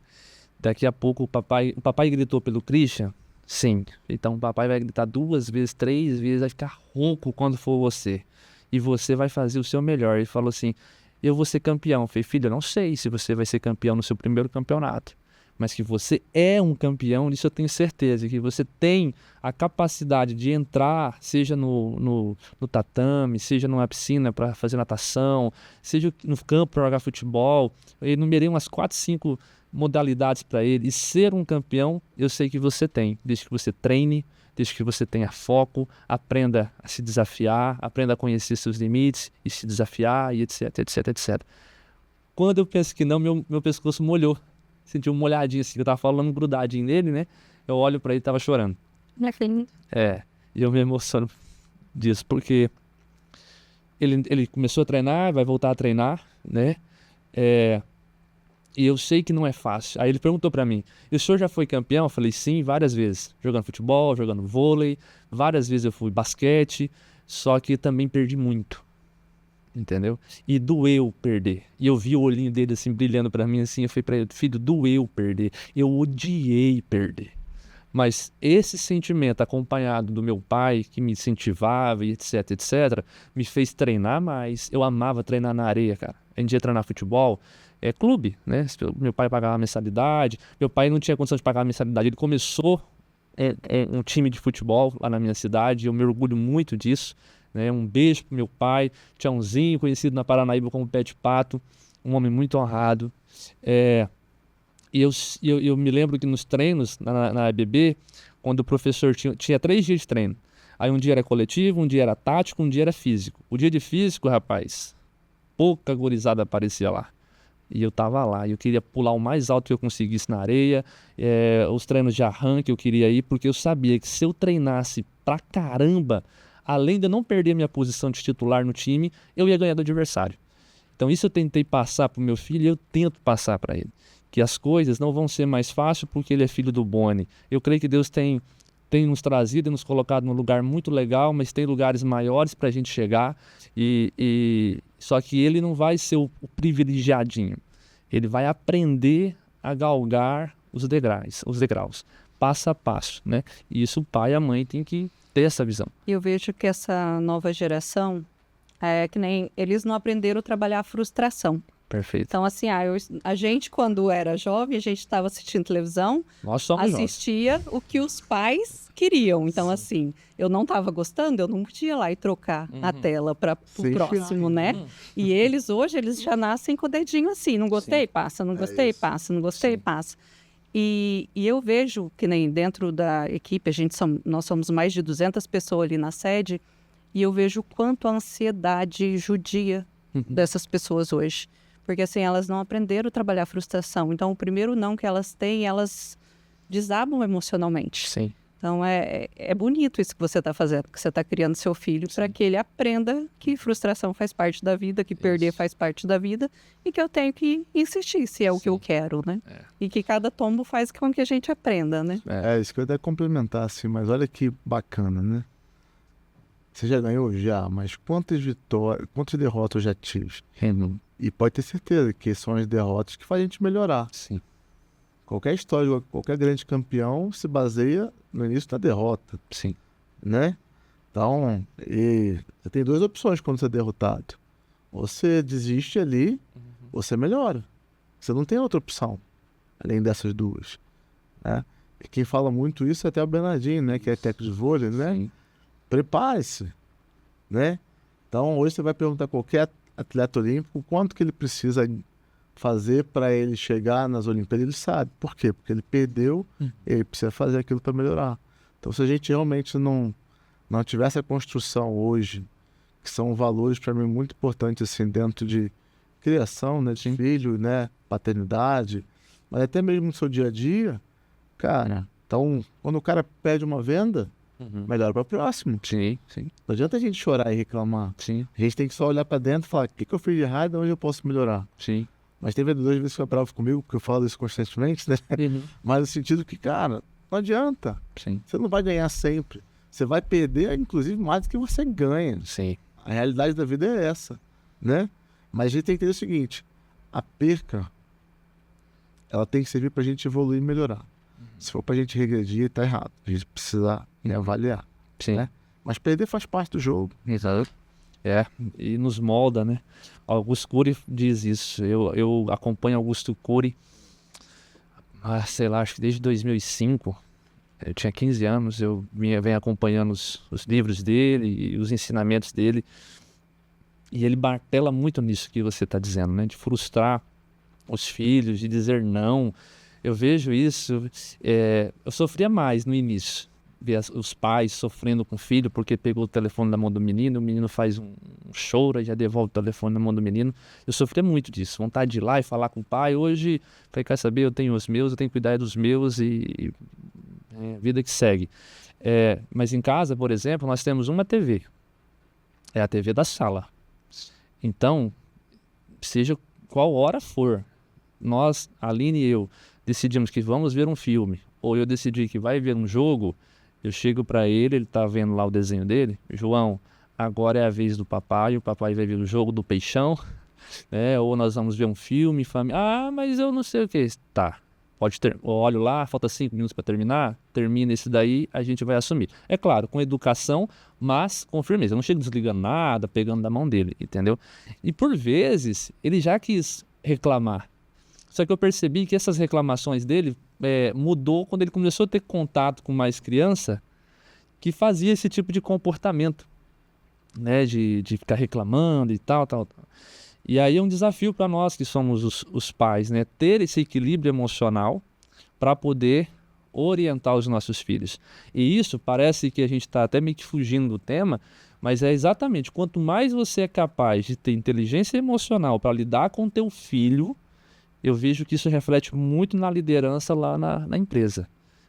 daqui a pouco o papai gritou pelo Christian. Sim, então o papai vai gritar 2 vezes, 3 vezes, vai ficar rouco quando for você. E você vai fazer o seu melhor. Ele falou assim, eu vou ser campeão. Eu falei, filho, eu não sei se você vai ser campeão no seu primeiro campeonato. Mas que você é um campeão, disso eu tenho certeza. Que você tem a capacidade de entrar, seja no tatame, seja numa piscina para fazer natação, seja no campo para jogar futebol. Eu enumerei umas 4, 5 modalidades para ele. E ser um campeão, eu sei que você tem. Desde que você treine, desde que você tenha foco, aprenda a se desafiar, aprenda a conhecer seus limites e se desafiar, e etc, etc, etc. Quando eu penso que não, meu pescoço molhou. Senti uma molhadinha assim, eu tava falando grudadinho nele, né? Eu olho pra ele e tava chorando. E eu me emociono disso, porque ele começou a treinar, vai voltar a treinar, né? E eu sei que não é fácil. Aí ele perguntou pra mim, e o senhor já foi campeão? Eu falei, sim, várias vezes. Jogando futebol, jogando vôlei, várias vezes eu fui basquete, só que também perdi muito. Entendeu? E doeu perder. E eu vi o olhinho dele assim, brilhando pra mim assim, eu falei pra ele, filho, doeu perder. Eu odiei perder. Mas esse sentimento acompanhado do meu pai, que me incentivava e etc, etc, me fez treinar mais. Eu amava treinar na areia, cara. A gente ia treinar futebol, clube, né? Meu pai pagava a mensalidade. Meu pai não tinha condição de pagar a mensalidade. Ele começou um time de futebol lá na minha cidade. Eu me orgulho muito disso. Né? Um beijo pro meu pai, Tiãozinho, conhecido na Paranaíba como Pé de Pato, um homem muito honrado. E eu me lembro que nos treinos na ABB, quando o professor tinha 3 dias de treino. Aí um dia era coletivo, um dia era tático, um dia era físico. O dia de físico, rapaz, pouca gurizada aparecia lá. E eu tava lá, e eu queria pular o mais alto que eu conseguisse na areia, os treinos de arranque eu queria ir, porque eu sabia que se eu treinasse pra caramba, além de eu não perder minha posição de titular no time, eu ia ganhar do adversário. Então isso eu tentei passar pro meu filho e eu tento passar para ele. Que as coisas não vão ser mais fáceis porque ele é filho do Boni. Eu creio que Deus tem nos trazido e nos colocado num lugar muito legal, mas tem lugares maiores para a gente chegar. Só que ele não vai ser o privilegiadinho. Ele vai aprender a galgar os degraus, passo a passo, né? E isso o pai e a mãe têm que ter essa visão. E eu vejo que essa nova geração, que nem eles não aprenderam a trabalhar a frustração. Perfeito. Então, assim, a gente, quando era jovem, a gente estava assistindo televisão, assistia o que os pais queriam. Então, sim, assim, eu não estava gostando, eu não podia ir lá e trocar a tela para o próximo, né? E eles, hoje, eles já nascem com o dedinho assim, não gostei, sim, passa, não gostei, passa, não gostei, sim, passa. E eu vejo que nem dentro da equipe, nós somos mais de 200 pessoas ali na sede, e eu vejo o quanto a ansiedade judia dessas pessoas hoje. Porque assim, elas não aprenderam a trabalhar a frustração. Então, o primeiro não que elas têm, elas desabam emocionalmente. Sim. Então, é bonito isso que você está fazendo, que você está criando seu filho para que ele aprenda que frustração faz parte da vida, que perder faz parte da vida e que eu tenho que insistir se é o que eu quero, né? E que cada tombo faz com que a gente aprenda, né? Isso que eu ia até complementar, assim, mas olha que bacana, né? Você já ganhou? Já, mas quantas derrotas eu já tive? E pode ter certeza que são as derrotas que fazem a gente melhorar. Sim. Qualquer história, qualquer grande campeão se baseia no início da derrota. Sim. Né? Então, você tem 2 opções quando você é derrotado. Você desiste ali, ou você melhora. Você não tem outra opção. além dessas duas, né? E quem fala muito isso é até o Bernardinho, né? Que é técnico de vôlei, né? Sim. Prepare-se, né? Então, hoje você vai perguntar a qualquer atleta olímpico quanto que ele precisa fazer para ele chegar nas Olimpíadas, ele sabe. Por quê? Porque ele perdeu, ele precisa fazer aquilo para melhorar. Então, se a gente realmente não tivesse a construção hoje, que são valores para mim muito importantes assim, dentro de criação, né, de filho, né, paternidade, mas até mesmo no seu dia a dia, cara, então, quando o cara pede uma venda, melhor para o próximo. Sim, sim, Não adianta a gente chorar e reclamar. sim, A gente tem que só olhar para dentro e falar, o que eu fiz de errado e onde eu posso melhorar. sim. Mas tem vendedores às vezes que ficam bravos comigo, porque eu falo isso constantemente, né? Mas no sentido que, cara, não adianta. Sim, Você não vai ganhar sempre. Você vai perder, inclusive, mais do que você ganha. sim. A realidade da vida é essa, né? Mas a gente tem que entender o seguinte, a perca, ela tem que servir pra gente evoluir e melhorar. Se for pra gente regredir, tá errado. A gente precisa avaliar, Sim. né? Mas perder faz parte do jogo. Exato. E nos molda, né? Augusto Cury diz isso. Eu acompanho Augusto Cury, sei lá, acho que desde 2005. Eu tinha 15 anos, eu venho acompanhando os livros dele e os ensinamentos dele. E ele martela muito nisso que você está dizendo, né? De frustrar os filhos, de dizer não. Eu vejo isso, eu sofria mais no início, ver os pais sofrendo com o filho porque pegou o telefone na mão do menino, o menino faz um choro e já devolve o telefone na mão do menino. Eu sofria muito disso, vontade de ir lá e falar com o pai. Hoje, falei, quer saber, eu tenho os meus, eu tenho que cuidar dos meus e vida que segue. Mas em casa, por exemplo, nós temos uma TV, é a TV da sala. Então, seja qual hora for, nós, Aline e eu, decidimos que vamos ver um filme, ou eu decidi que vai ver um jogo, eu chego para ele tá vendo lá o desenho dele, João, agora é a vez do papai, o papai vai ver o jogo do Peixão, né? Ou nós vamos ver um filme, família, mas eu não sei o que, tá, pode ter, eu olho lá, falta 5 minutos para terminar, termina esse daí, a gente vai assumir. É claro, com educação, mas com firmeza, eu não chego desligando nada, pegando da mão dele, entendeu? E por vezes, ele já quis reclamar, só que eu percebi que essas reclamações dele mudou quando ele começou a ter contato com mais criança que fazia esse tipo de comportamento, né? De ficar reclamando e tal. E aí é um desafio para nós que somos os pais, né? Ter esse equilíbrio emocional para poder orientar os nossos filhos. E isso parece que a gente está até meio que fugindo do tema, mas é exatamente, quanto mais você é capaz de ter inteligência emocional para lidar com o teu filho, eu vejo que isso reflete muito na liderança lá na empresa.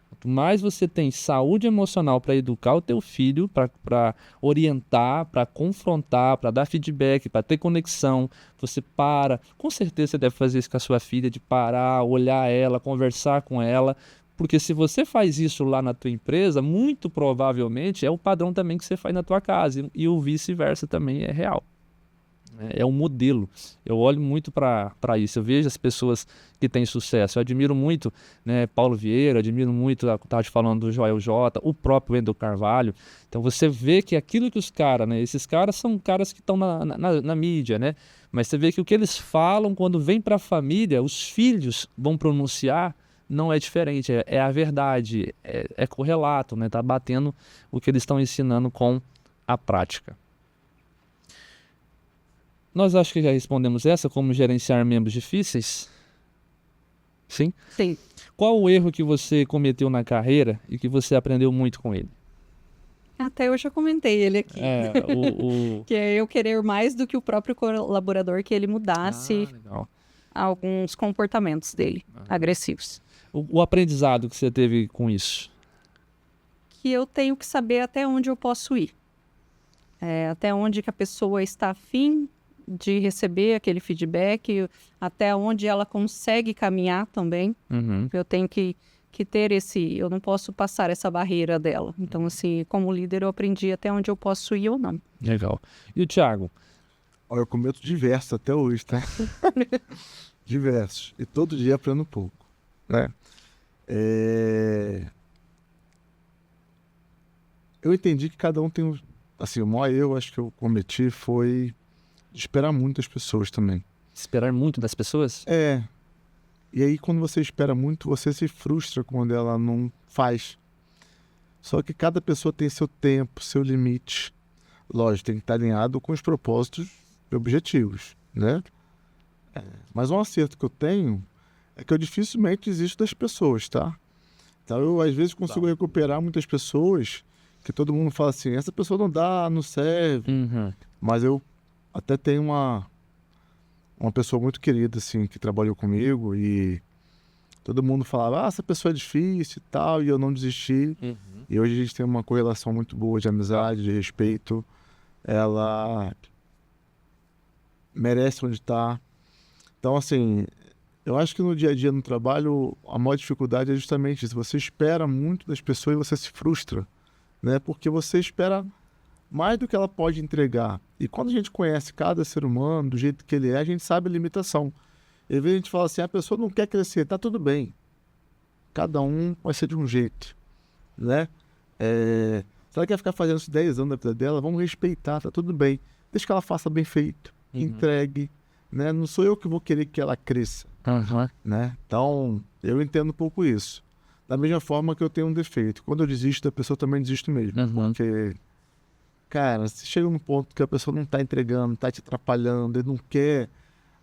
Quanto mais você tem saúde emocional para educar o teu filho, para orientar, para confrontar, para dar feedback, para ter conexão, você com certeza você deve fazer isso com a sua filha, de parar, olhar ela, conversar com ela, porque se você faz isso lá na tua empresa, muito provavelmente é o padrão também que você faz na tua casa, e o vice-versa também é real. É um modelo. Eu olho muito para isso. Eu vejo as pessoas que têm sucesso. Eu admiro muito, né, Paulo Vieira, admiro muito, eu estava te falando do Joel J, o próprio Wendel Carvalho. Então você vê que aquilo que os caras, né, esses caras são caras que estão na mídia, né? Mas você vê que o que eles falam quando vem para a família, os filhos vão pronunciar, não é diferente. É a verdade, é correlato, né? Tá batendo o que eles estão ensinando com a prática. Nós acho que já respondemos essa, como gerenciar membros difíceis. Sim? Sim. Qual o erro que você cometeu na carreira e que você aprendeu muito com ele? Até eu já comentei ele aqui. Que é eu querer mais do que o próprio colaborador que ele mudasse alguns comportamentos dele, agressivos. O aprendizado que você teve com isso? Que eu tenho que saber até onde eu posso ir. Até onde que a pessoa está afim de receber aquele feedback, até onde ela consegue caminhar também. Eu tenho que ter eu não posso passar essa barreira dela. Então, assim, como líder, eu aprendi até onde eu posso ir ou não. Legal. E o Thiago? Eu cometo diversos até hoje, tá? Diversos. E todo dia aprendo um pouco, né? Eu entendi que cada um tem... Assim, o maior erro, acho que eu cometi foi de esperar muito das pessoas também. Esperar muito das pessoas? E aí, quando você espera muito, você se frustra quando ela não faz. Só que cada pessoa tem seu tempo, seu limite. Lógico, tem que estar alinhado com os propósitos e objetivos, né? Mas um acerto que eu tenho é que eu dificilmente desisto das pessoas, tá? Então, eu às vezes consigo recuperar muitas pessoas que todo mundo fala assim, essa pessoa não dá, não serve. Mas eu até tenho uma pessoa muito querida, assim, que trabalhou comigo e todo mundo falava, essa pessoa é difícil e tal, e eu não desisti. E hoje a gente tem uma correlação muito boa de amizade, de respeito. Ela merece onde está. Então, assim, eu acho que no dia a dia, no trabalho, a maior dificuldade é justamente isso. Você espera muito das pessoas e você se frustra, né? Porque você espera mais do que ela pode entregar. E quando a gente conhece cada ser humano, do jeito que ele é, a gente sabe a limitação. E às vezes a gente fala assim, a pessoa não quer crescer, tá tudo bem. Cada um vai ser de um jeito, né? Se ela quer ficar fazendo isso 10 anos da vida dela, vamos respeitar, tá tudo bem. Deixa que ela faça bem feito, entregue, né? Não sou eu que vou querer que ela cresça, né? Então, eu entendo um pouco isso. Da mesma forma que eu tenho um defeito. Quando eu desisto da pessoa, eu também desisto mesmo. Porque, cara, se chega num ponto que a pessoa não tá entregando, tá te atrapalhando, ele não quer,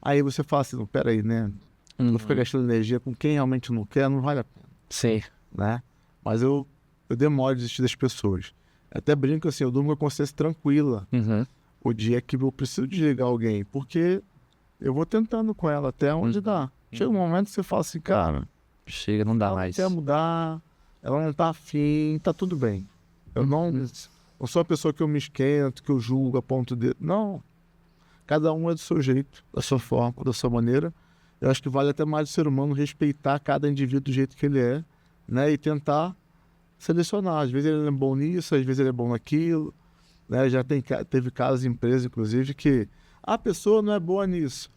aí você fala assim, não, peraí, né? Vou ficar gastando energia com quem realmente não quer, não vale a pena. Sim. Né? Mas eu demoro a desistir das pessoas. Eu até brinco assim, eu durmo com a consciência tranquila. O dia que eu preciso desligar alguém, porque eu vou tentando com ela até onde dá. Chega um momento que você fala assim, cara, chega, não dá ela mais. não quer mudar, ela não tá afim, tá tudo bem. Eu não sou a pessoa que eu me esquento, que eu julgo a ponto de... Não. Cada um é do seu jeito, da sua forma, da sua maneira. Eu acho que vale até mais o ser humano respeitar cada indivíduo do jeito que ele é, né? E tentar selecionar. Às vezes ele é bom nisso, às vezes ele é bom naquilo, né? Já teve casos em empresas, inclusive, que a pessoa não é boa nisso.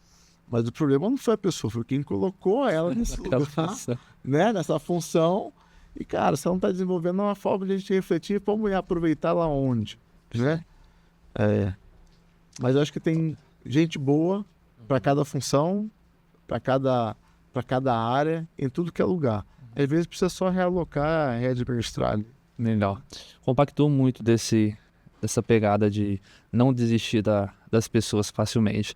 Mas o problema não foi a pessoa, foi quem colocou ela nesse lugar, né? Nessa função. E, cara, se ela não está desenvolvendo uma forma de a gente refletir, vamos aproveitar lá onde, né? Mas eu acho que tem gente boa para cada função, para cada área, em tudo que é lugar. Às vezes precisa só realocar a rede administrar. Melhor. Compactou muito dessa pegada de não desistir das pessoas facilmente.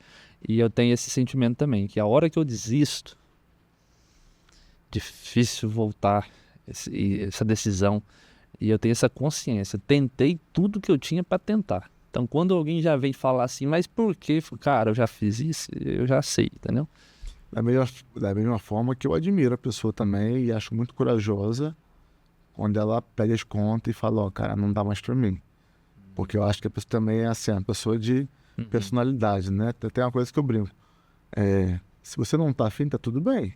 E eu tenho esse sentimento também, que a hora que eu desisto, difícil voltar essa decisão. E eu tenho essa consciência. Tentei tudo que eu tinha para tentar. Então, quando alguém já vem falar assim, mas por quê? Cara, eu já fiz isso, eu já sei, entendeu? Da mesma forma que eu admiro a pessoa também e acho muito corajosa quando ela pega as contas e fala, cara, não dá mais pra mim. Porque eu acho que a pessoa também é assim, uma pessoa de personalidade, né? Tem uma coisa que eu brinco. Se você não tá afim, tá tudo bem.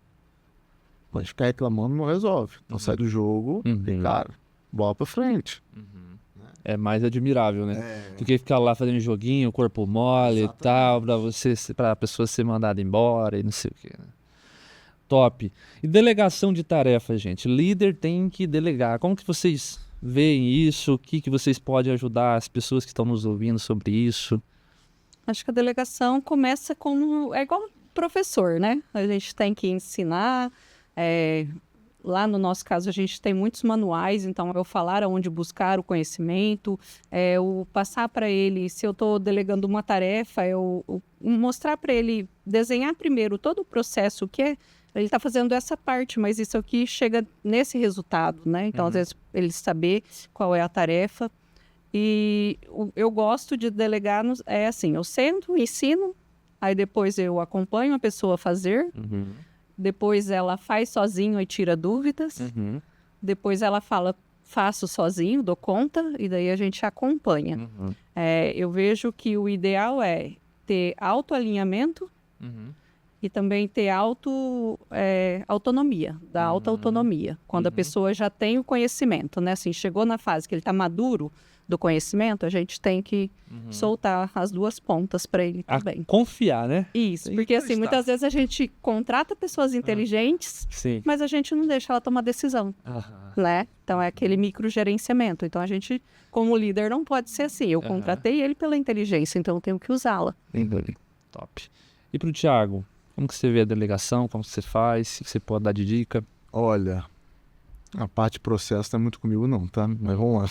Mas ficar reclamando não resolve. Então sai do jogo e, cara, bola pra frente. É mais admirável, né? Do que ficar lá fazendo joguinho, corpo mole e tal, pra pessoa ser mandada embora e não sei o quê. Né? Top. E delegação de tarefas, gente. Líder tem que delegar. Como que vocês veem isso? O que vocês podem ajudar as pessoas que estão nos ouvindo sobre isso? Acho que a delegação começa como... É igual professor, né? A gente tem que ensinar... Lá no nosso caso, a gente tem muitos manuais, então eu falar aonde buscar o conhecimento, eu passar para ele, se eu estou delegando uma tarefa, eu mostrar para ele, desenhar primeiro todo o processo, que ele está fazendo essa parte, mas isso aqui chega nesse resultado, né? Então, às vezes, ele saber qual é a tarefa. E eu gosto de delegar, assim, eu sento, ensino, aí depois eu acompanho a pessoa a fazer, depois ela faz sozinho e tira dúvidas. Depois ela fala, faço sozinho, dou conta, e daí a gente acompanha. Eu vejo que o ideal é ter autoalinhamento e também ter autonomia, da alta autonomia. Quando a pessoa já tem o conhecimento, né? Assim, chegou na fase que ele está maduro do conhecimento, a gente tem que soltar as duas pontas para ele também. Confiar, né? Isso, porque assim, muitas vezes a gente contrata pessoas inteligentes, mas a gente não deixa ela tomar decisão, né? Então é aquele microgerenciamento. Então a gente, como líder, não pode ser assim. Eu contratei ele pela inteligência, então eu tenho que usá-la. Top. E para o Thiago, Como que você vê a delegação? Como que você faz? O que você pode dar de dica? Olha, a parte de processo não é muito comigo não, tá? Mas vamos lá.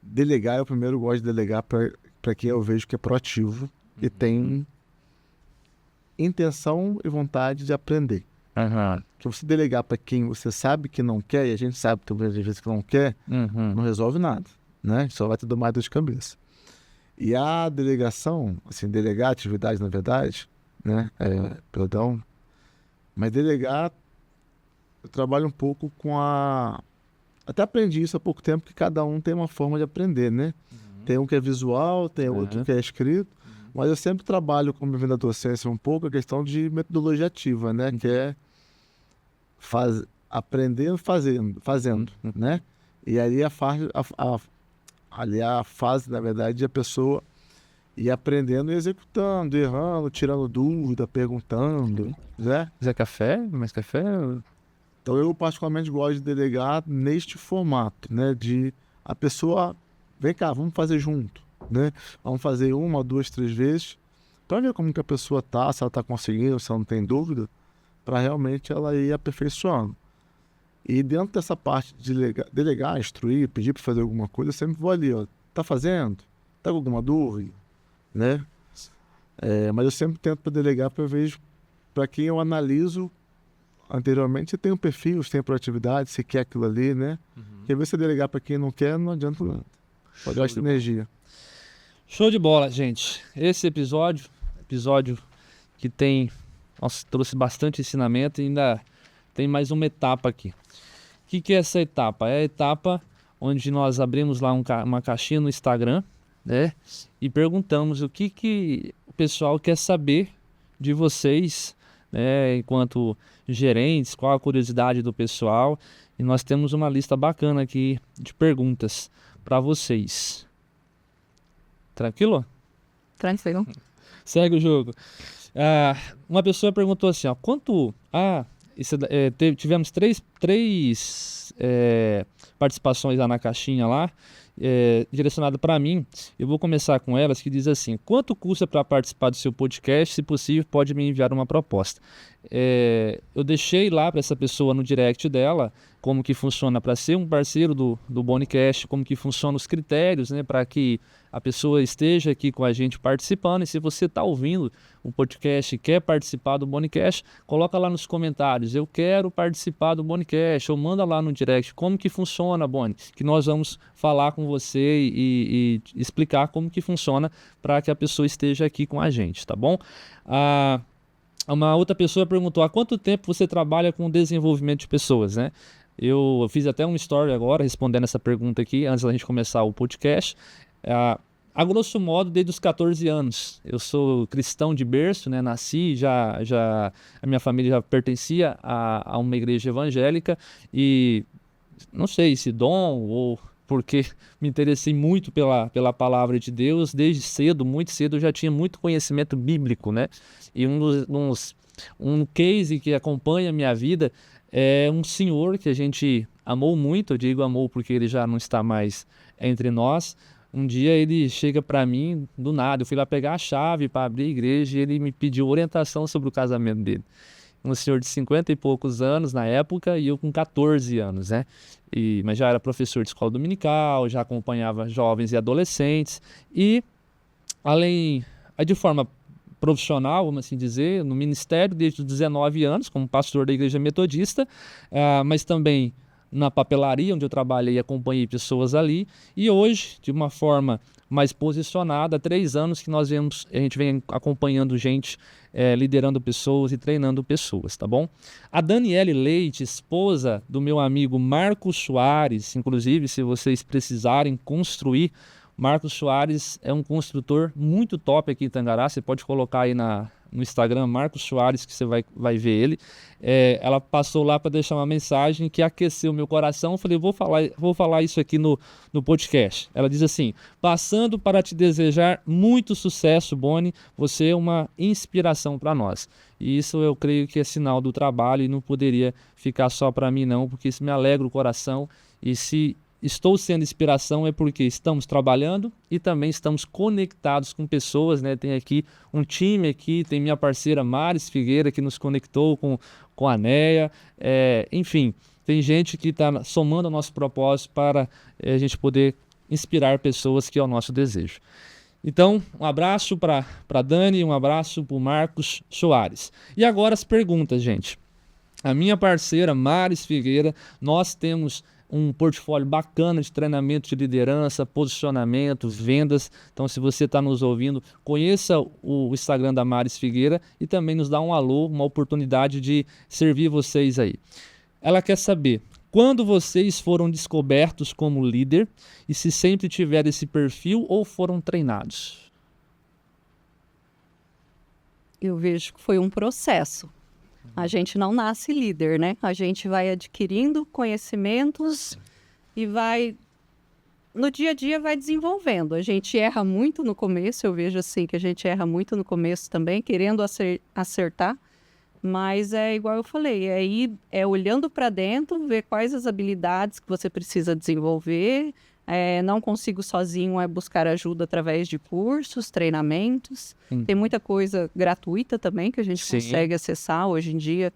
Delegar, eu primeiro gosto de delegar para quem eu vejo que é proativo e tem intenção e vontade de aprender. Que você delegar para quem você sabe que não quer, e a gente sabe também às vezes que não quer, não resolve nada, né? Só vai te dar mais dor de cabeça. E a delegação, assim, delegar atividades, na verdade, né? Perdão, mas delegar, eu trabalho um pouco com até aprendi isso há pouco tempo, que cada um tem uma forma de aprender, né? Tem um que é visual, tem outro que é escrito, mas eu sempre trabalho, como vem da docência, um pouco a questão de metodologia ativa, né? Que é aprender fazendo, né? E ali ali a fase, na verdade, de a pessoa ir aprendendo e executando, errando, tirando dúvida, perguntando, né? Quiser café? Mais café? Então eu particularmente gosto de delegar neste formato, né? De a pessoa, vem cá, vamos fazer junto, né? Vamos fazer 1, 2, 3 vezes, para ver como que a pessoa tá, se ela tá conseguindo, se ela não tem dúvida, para realmente ela ir aperfeiçoando. E dentro dessa parte de delegar, instruir, pedir para fazer alguma coisa, eu sempre vou ali, ó, tá fazendo? Tá com alguma dúvida? Né? Mas eu sempre tento delegar para vejo para quem eu analiso anteriormente, se tem um perfil, se tem proatividade, se quer aquilo ali, né? Porque às vezes você delegar para quem não quer, não adianta nada. Só gasta energia. Show de bola, gente. Esse episódio que trouxe bastante ensinamento e ainda tem mais uma etapa aqui. O que é essa etapa? É a etapa onde nós abrimos lá uma caixinha no Instagram, né? E perguntamos o que o pessoal quer saber de vocês, né? Enquanto gerentes, qual a curiosidade do pessoal. E nós temos uma lista bacana aqui de perguntas para vocês. Tranquilo? Tranquilo. Segue o jogo. Uma pessoa perguntou assim, ó, tivemos três participações lá na caixinha lá, direcionada para mim. Eu vou começar com elas, que diz assim: quanto custa para participar do seu podcast? Se possível, pode me enviar uma proposta. Eu deixei lá para essa pessoa no direct dela como que funciona para ser um parceiro do Bonicast, como que funcionam os critérios, né, para que a pessoa esteja aqui com a gente participando. E se você está ouvindo o podcast e quer participar do Bonicast, coloca lá nos comentários: eu quero participar do Bonicast, ou manda lá no direct como que funciona, Boni, que nós vamos falar com você e explicar como que funciona para que a pessoa esteja aqui com a gente, tá bom? Uma outra pessoa perguntou: há quanto tempo você trabalha com desenvolvimento de pessoas, né? Eu fiz até um story agora respondendo essa pergunta aqui, antes da gente começar o podcast. A grosso modo, desde os 14 anos. Eu sou cristão de berço, né? Nasci, a minha família já pertencia a uma igreja evangélica, e não sei se dom ou porque me interessei muito pela palavra de Deus, desde cedo, muito cedo, eu já tinha muito conhecimento bíblico, né? E um case que acompanha a minha vida é um senhor que a gente amou muito. Eu digo amou porque ele já não está mais entre nós. Um dia ele chega para mim do nada, eu fui lá pegar a chave para abrir a igreja e ele me pediu orientação sobre o casamento dele. Um senhor de 50 e poucos anos na época e eu com 14 anos, né? Mas já era professor de escola dominical, já acompanhava jovens e adolescentes e de forma profissional, vamos assim dizer, no ministério desde os 19 anos, como pastor da igreja metodista, mas também na papelaria, onde eu trabalhei e acompanhei pessoas ali, e hoje, de uma forma mais posicionada, há 3 anos que a gente vem acompanhando gente, liderando pessoas e treinando pessoas, tá bom? A Daniele Leite, esposa do meu amigo Marcos Soares, inclusive, se vocês precisarem construir, Marcos Soares é um construtor muito top aqui em Tangará. Você pode colocar aí no Instagram, Marcos Soares, que você vai ver ele. Ela passou lá para deixar uma mensagem que aqueceu meu coração. Eu falei: vou falar isso aqui no podcast. Ela diz assim: passando para te desejar muito sucesso, Boni. Você é uma inspiração para nós. E isso eu creio que é sinal do trabalho e não poderia ficar só para mim não, porque isso me alegra o coração. E se estou sendo inspiração é porque estamos trabalhando e também estamos conectados com pessoas, né? Tem aqui um time aqui, tem minha parceira Maris Figueira que nos conectou com a Neia, enfim, tem gente que está somando ao nosso propósito para a gente poder inspirar pessoas, que é o nosso desejo. Então, um abraço para Dani, um abraço para o Marcos Soares. E agora as perguntas, gente. A minha parceira Maris Figueira, nós temos um portfólio bacana de treinamento de liderança, posicionamento, vendas. Então, se você está nos ouvindo, conheça o Instagram da Maris Figueira e também nos dá um alô, uma oportunidade de servir vocês aí. Ela quer saber quando vocês foram descobertos como líder e se sempre tiveram esse perfil ou foram treinados. Eu vejo que foi um processo. A gente não nasce líder, né? A gente vai adquirindo conhecimentos e vai, no dia a dia, vai desenvolvendo. A gente erra muito no começo, eu vejo assim que a gente erra muito no começo também, querendo acertar, mas é igual eu falei, é olhando para dentro, ver quais as habilidades que você precisa desenvolver. Não consigo sozinho, buscar ajuda através de cursos, treinamentos. Tem muita coisa gratuita também que a gente consegue acessar hoje em dia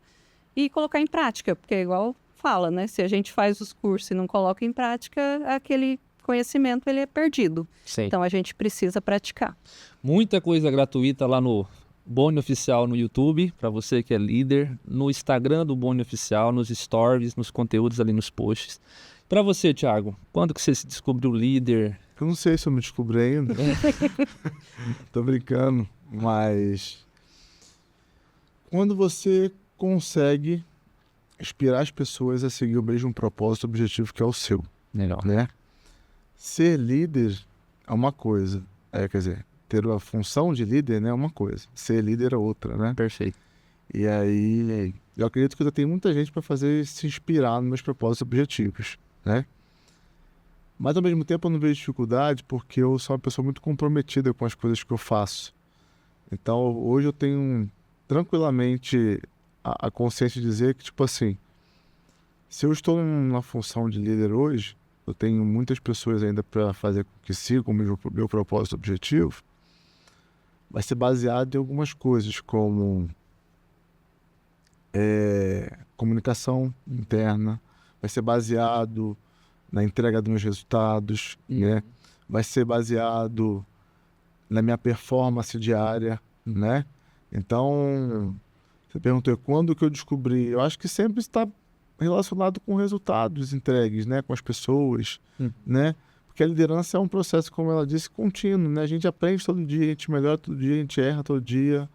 e colocar em prática, porque é igual fala, né? Se a gente faz os cursos e não coloca em prática, aquele conhecimento ele é perdido. Sim. Então a gente precisa praticar. Muita coisa gratuita lá no Boni Oficial no YouTube, para você que é líder, no Instagram do Boni Oficial, nos stories, nos conteúdos ali nos posts. Para você, Thiago, quando que você se descobriu líder? Eu não sei se eu me descobri ainda. Tô brincando, mas quando você consegue inspirar as pessoas a seguir o mesmo propósito, objetivo que é o seu. Legal. Né? Ser líder é uma coisa, quer dizer, ter a função de líder, né, é uma coisa, ser líder é outra, né? Perfeito. E aí, eu acredito que ainda tem muita gente para fazer se inspirar nos meus propósitos e objetivos, né? Mas ao mesmo tempo eu não vejo dificuldade porque eu sou uma pessoa muito comprometida com as coisas que eu faço. Então hoje eu tenho tranquilamente a consciência de dizer que, tipo assim, se eu estou numa função de líder hoje, eu tenho muitas pessoas ainda para fazer com que sigam o meu propósito e objetivo, vai ser baseado em algumas coisas como comunicação interna, vai ser baseado na entrega dos meus resultados, né? Vai ser baseado na minha performance diária, né? Então, você perguntou quando que eu descobri. Eu acho que sempre está relacionado com resultados entregues, né? Com as pessoas, né? Porque a liderança é um processo, como ela disse, contínuo, né? A gente aprende todo dia, a gente melhora todo dia, a gente erra todo dia,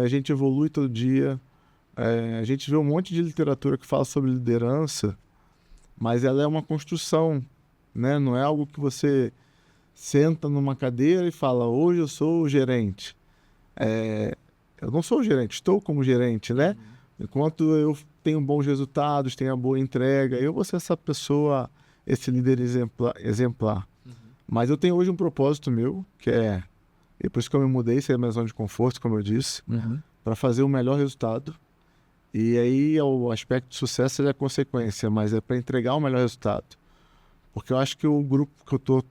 a gente evolui todo dia. A gente vê um monte de literatura que fala sobre liderança, mas ela é uma construção, né? Não é algo que você senta numa cadeira e fala, hoje eu sou o gerente. Eu não sou o gerente, estou como gerente, né? Enquanto eu tenho bons resultados, tenho a boa entrega, eu vou ser essa pessoa, esse líder exemplar. Mas eu tenho hoje um propósito meu, que é, depois que eu me mudei, sair da minha zona de conforto, como eu disse, para fazer o melhor resultado. E aí o aspecto de sucesso é a consequência, mas é para entregar o melhor resultado. Porque eu acho que o grupo que eu estou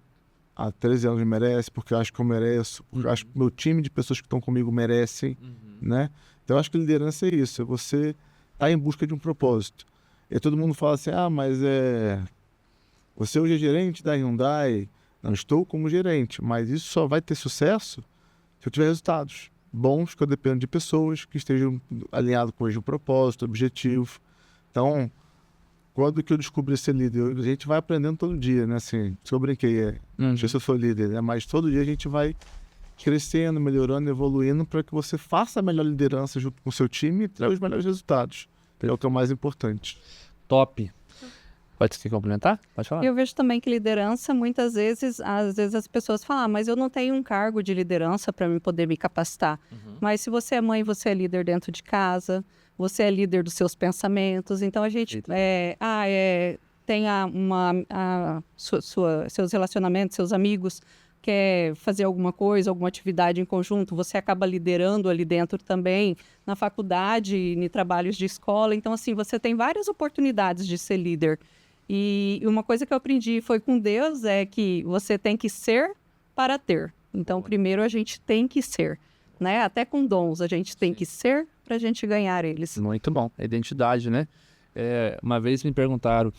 há 13 anos merece, porque eu acho que eu mereço, porque eu acho que o meu time de pessoas que estão comigo merecem, né? Então eu acho que liderança é isso, é você estar em busca de um propósito. E todo mundo fala assim, mas você hoje é gerente da Hyundai. Não estou como gerente, mas isso só vai ter sucesso se eu tiver resultados bons, que eu dependo de pessoas que estejam alinhadas com o mesmo propósito, objetivo. Então, quando que eu descobri ser líder? A gente vai aprendendo todo dia, né? Assim, se eu brinquei, não sei se eu sou líder, né? Mas todo dia a gente vai crescendo, melhorando, evoluindo para que você faça a melhor liderança junto com o seu time e traga os melhores resultados. É o que é o mais importante. Top. Pode se complementar? Pode falar. Eu vejo também que liderança, muitas vezes, às vezes as pessoas falam, mas eu não tenho um cargo de liderança para poder me capacitar. Mas se você é mãe, você é líder dentro de casa, você é líder dos seus pensamentos. Então a gente tem seus relacionamentos, seus amigos, quer fazer alguma coisa, alguma atividade em conjunto, você acaba liderando ali dentro também, na faculdade, em trabalhos de escola. Então, assim, você tem várias oportunidades de ser líder. E uma coisa que eu aprendi foi com Deus é que você tem que ser para ter. Então, primeiro a gente tem que ser, né? Até com dons, a gente tem que ser para a gente ganhar eles. Muito bom. A identidade, né? Uma vez me perguntaram,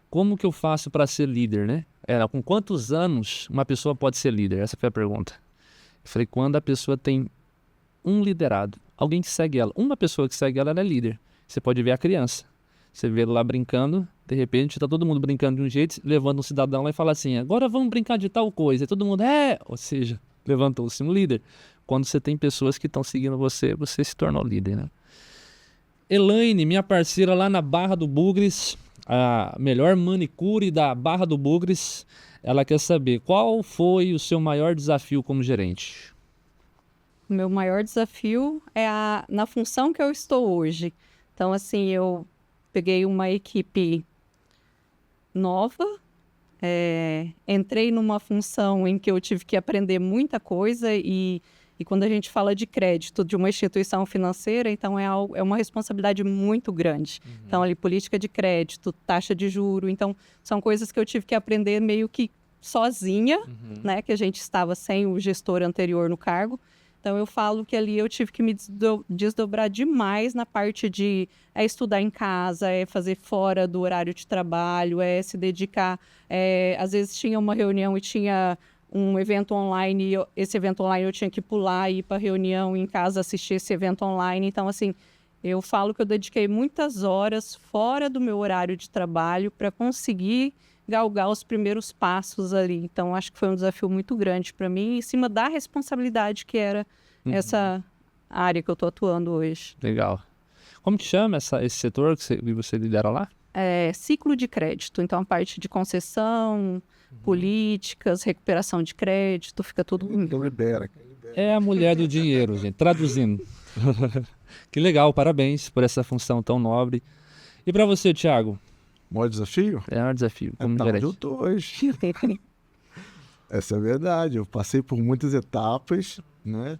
como que eu faço para ser líder, né? Com quantos anos uma pessoa pode ser líder? Essa foi a pergunta. Eu falei, quando a pessoa tem um liderado, alguém que segue ela, uma pessoa que segue ela, ela é líder. Você pode ver a criança. Você vê ele lá brincando, de repente tá todo mundo brincando de um jeito, levanta um cidadão lá e fala assim, agora vamos brincar de tal coisa. E todo mundo, ou seja, levantou-se um líder. Quando você tem pessoas que estão seguindo você, você se tornou líder, né? Elaine, minha parceira lá na Barra do Bugres, a melhor manicure da Barra do Bugres, ela quer saber qual foi o seu maior desafio como gerente? O meu maior desafio é na função que eu estou hoje. Então, assim, eu peguei uma equipe nova, entrei numa função em que eu tive que aprender muita coisa e quando a gente fala de crédito de uma instituição financeira, então é uma responsabilidade muito grande. Então, ali, política de crédito, taxa de juro, então são coisas que eu tive que aprender meio que sozinha, né? Que a gente estava sem o gestor anterior no cargo. Então, eu falo que ali eu tive que me desdobrar demais na parte de estudar em casa, fazer fora do horário de trabalho, se dedicar. Às vezes tinha uma reunião e tinha um evento online, e esse evento online eu tinha que pular e ir para a reunião e em casa assistir esse evento online. Então, assim, eu falo que eu dediquei muitas horas fora do meu horário de trabalho para conseguir galgar os primeiros passos ali. Então, acho que foi um desafio muito grande para mim, em cima da responsabilidade que era essa área que eu estou atuando hoje. Legal. Como que chama esse setor que você lidera lá? Ciclo de crédito. Então, a parte de concessão, políticas, recuperação de crédito, fica tudo... Então libera. É a mulher do dinheiro, gente, traduzindo. Que legal, parabéns por essa função tão nobre. E para você, Thiago? Maior desafio? É um desafio. Como Onde gerente. eu tô hoje. Essa é a verdade. Eu passei por muitas etapas, né?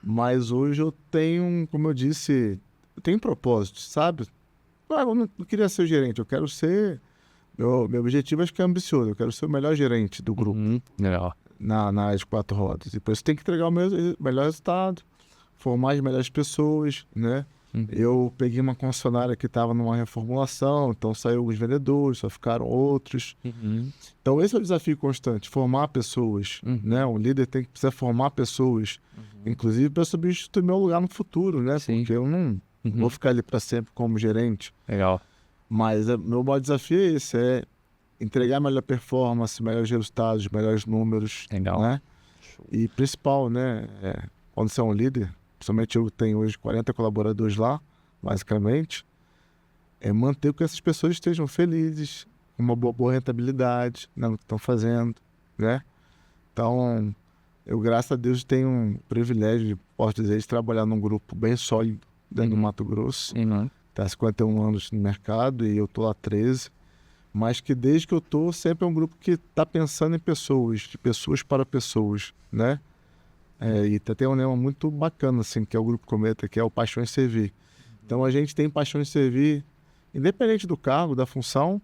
Mas hoje eu tenho, como eu disse, eu tenho um propósito, sabe? Eu não queria ser o gerente, eu quero ser... Meu objetivo acho que é ambicioso, eu quero ser o melhor gerente do grupo Legal. na área de 4 rodas. Depois você tem que entregar o melhor resultado, formar as melhores pessoas, né? Eu peguei uma concessionária que estava numa reformulação, então saiu alguns vendedores, só ficaram outros. Então esse é o desafio constante, formar pessoas, né? Um líder precisa formar pessoas, inclusive para substituir meu lugar no futuro, né? Sim. Porque eu não vou ficar ali para sempre como gerente. Legal. Mas meu maior desafio é esse, é entregar melhor performance, melhores resultados, melhores números. Legal. Né? E principal, né? Quando você é um líder, principalmente eu tenho hoje 40 colaboradores lá, basicamente, é manter que essas pessoas estejam felizes, com uma boa rentabilidade, né, no que estão fazendo, né? Então, eu, graças a Deus, tenho um privilégio, posso dizer, de trabalhar num grupo bem sólido dentro do Mato Grosso. Está há 51 anos no mercado e eu estou lá há 13. Mas que desde que eu estou, sempre é um grupo que está pensando em pessoas, de pessoas para pessoas, né? E tem um lema muito bacana, assim, que é o Grupo Cometa, que é o Paixão em Servir. Então a gente tem paixão em servir, independente do cargo, da função,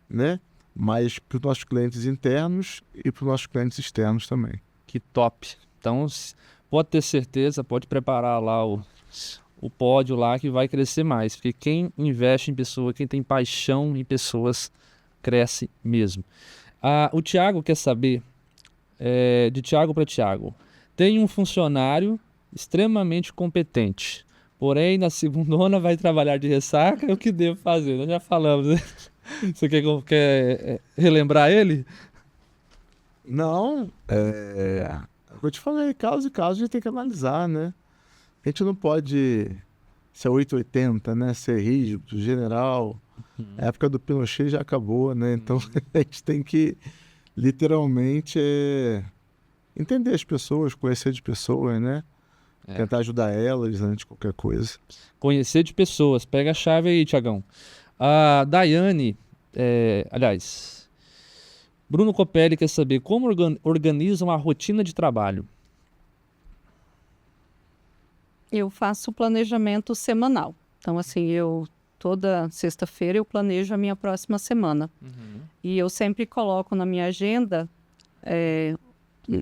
né? Mas para os nossos clientes internos e para os nossos clientes externos também. Que top. Então, pode ter certeza, pode preparar lá o pódio lá que vai crescer mais. Porque quem investe em pessoas, quem tem paixão em pessoas, cresce mesmo. O Thiago quer saber, de Thiago para Thiago. Tem um funcionário extremamente competente, porém na segundona vai trabalhar de ressaca, o que devo fazer? Nós já falamos, né? Você quer relembrar ele? Não, eu te falei, caso e caso a gente tem que analisar, né? A gente não pode ser 880, né? Ser rígido, general. A época do Pinochet já acabou, né? Então a gente tem que literalmente entender as pessoas, conhecer de pessoas, né? Tentar ajudar elas antes de qualquer coisa. Conhecer de pessoas. Pega a chave aí, Thiagão. A Daiane, aliás, Bruno Copelli quer saber como organiza uma rotina de trabalho. Eu faço planejamento semanal. Então, assim, eu toda sexta-feira eu planejo a minha próxima semana. E eu sempre coloco na minha agenda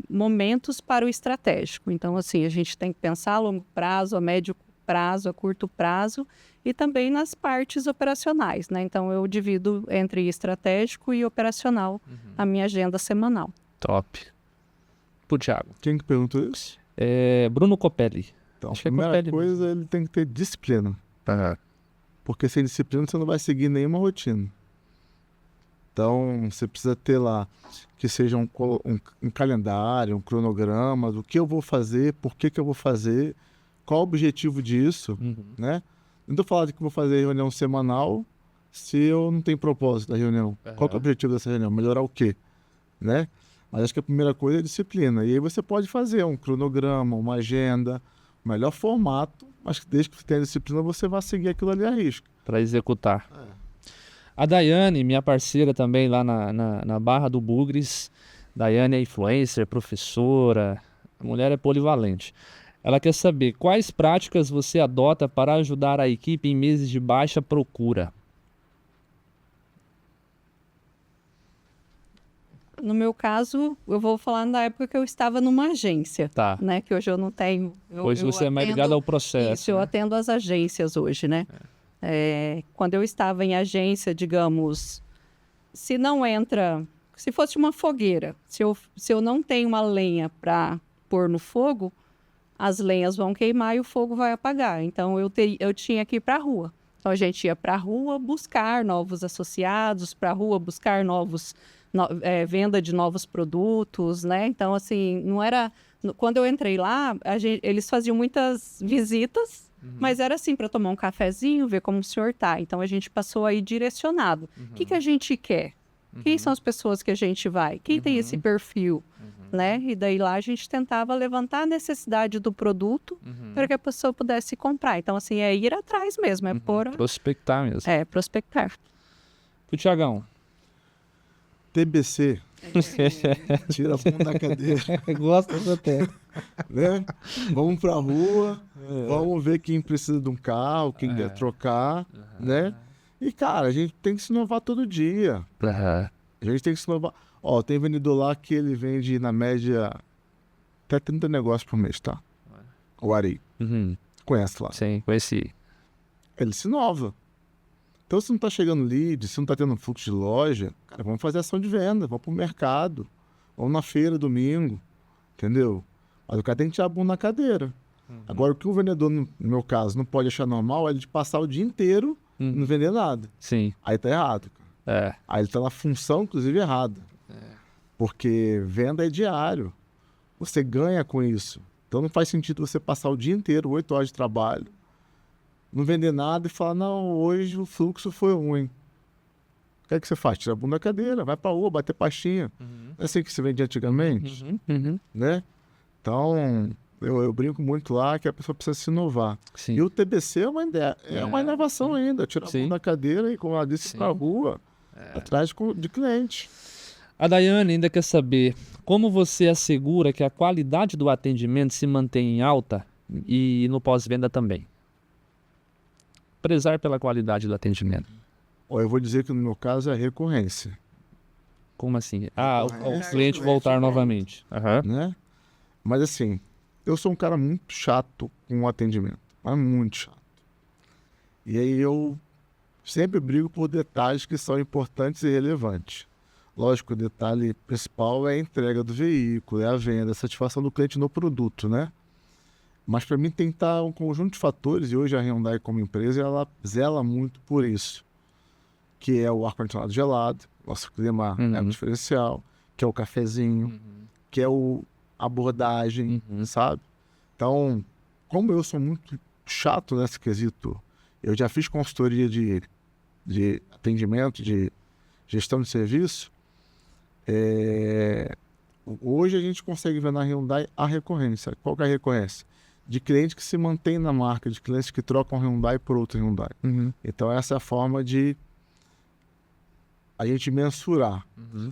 momentos para o estratégico. Então, assim, a gente tem que pensar a longo prazo, a médio prazo, a curto prazo e também nas partes operacionais, né? Então, eu divido entre estratégico e operacional a minha agenda semanal. Top. Pro Thiago. Quem que perguntou isso? Bruno Copelli. Então, Acho que a é primeira Copelli coisa, ele tem que ter disciplina. Porque sem disciplina você não vai seguir nenhuma rotina. Então, você precisa ter lá que seja um calendário, um cronograma do que eu vou fazer, por que eu vou fazer, qual o objetivo disso, né? Não estou falando que eu vou fazer reunião semanal se eu não tenho propósito da reunião. Qual que é o objetivo dessa reunião? Melhorar o quê? Né? Mas acho que a primeira coisa é disciplina. E aí você pode fazer um cronograma, uma agenda, o melhor formato, mas que desde que você tenha disciplina, você vai seguir aquilo ali à risca. Para executar. A Daiane, minha parceira também lá na Barra do Bugres. Daiane é influencer, professora, a mulher é polivalente. Ela quer saber quais práticas você adota para ajudar a equipe em meses de baixa procura. No meu caso, eu vou falar na época que eu estava numa agência, Tá. né? Que hoje eu não tenho. Hoje você é mais ligado ao processo. Isso, eu atendo as agências hoje, né? Quando eu estava em agência, digamos, se não entra... Se fosse uma fogueira, se eu não tenho uma lenha para pôr no fogo, as lenhas vão queimar e o fogo vai apagar. Então, eu tinha que ir para a rua. Então, a gente ia para a rua buscar novos associados, para a rua buscar venda de novos produtos, né? Então, assim, não era... Quando eu entrei lá, eles faziam muitas visitas, mas era assim, para tomar um cafezinho, ver como o senhor tá. Então, a gente passou aí direcionado. O que a gente quer? Quem são as pessoas que a gente vai? Quem tem esse perfil? Né? E daí lá a gente tentava levantar a necessidade do produto para que a pessoa pudesse comprar. Então, assim, é ir atrás mesmo, é prospectar mesmo. Prospectar. Pro Thiagão. TBC. Tira a bunda da cadeira. Gosto dessa técnica. Né? Vamos pra rua, vamos ver quem precisa de um carro, quem quer trocar, né? E, cara, a gente tem que se inovar todo dia. A gente tem que se inovar. Ó, tem vendedor lá que ele vende, na média, até 30 negócios por mês, tá? O Ari. Conhece lá? Sim, conheci. Ele se inova. Então, se não tá chegando lead, se não tá tendo fluxo de loja, cara, vamos fazer ação de venda, vamos pro mercado, vamos na feira domingo, entendeu? Mas o cara tem que tirar a bunda na cadeira. Agora, o que o vendedor, no meu caso, não pode achar normal é ele de passar o dia inteiro e não vender nada. Sim. Aí tá errado, cara. Aí ele tá na função, inclusive, errada. Porque venda é diário. Você ganha com isso. Então não faz sentido você passar o dia inteiro, 8 horas de trabalho, não vender nada e falar, não, hoje o fluxo foi ruim. O que é que você faz? Tira a bunda da cadeira, vai pra rua, bater pastinha. Não é assim que se vendia antigamente, né? Então, eu brinco muito lá que a pessoa precisa se inovar. Sim. E o TBC é uma ideia, é uma inovação ainda. Tirar a bunda da cadeira e, como ela disse, pra rua, atrás de cliente. A Daiane ainda quer saber como você assegura que a qualidade do atendimento se mantém em alta e no pós-venda também. Prezar pela qualidade do atendimento. Eu vou dizer que no meu caso é recorrência. Como assim? O cliente voltar novamente. Né? Mas assim, eu sou um cara muito chato com o atendimento. Mas muito chato. E aí eu sempre brigo por detalhes que são importantes e relevantes. Lógico, o detalhe principal é a entrega do veículo, é a venda, a satisfação do cliente no produto, né? Mas para mim tem que estar um conjunto de fatores, e hoje a Hyundai como empresa, ela zela muito por isso. Que é o ar-condicionado gelado, nosso clima é um diferencial, que é o cafezinho, que é a abordagem, sabe? Então, como eu sou muito chato nesse quesito, eu já fiz consultoria de atendimento, de gestão de serviço, hoje a gente consegue ver na Hyundai a recorrência. Qual que é a recorrência? De clientes que se mantêm na marca, de clientes que trocam Hyundai por outro Hyundai. Então essa é a forma de a gente mensurar.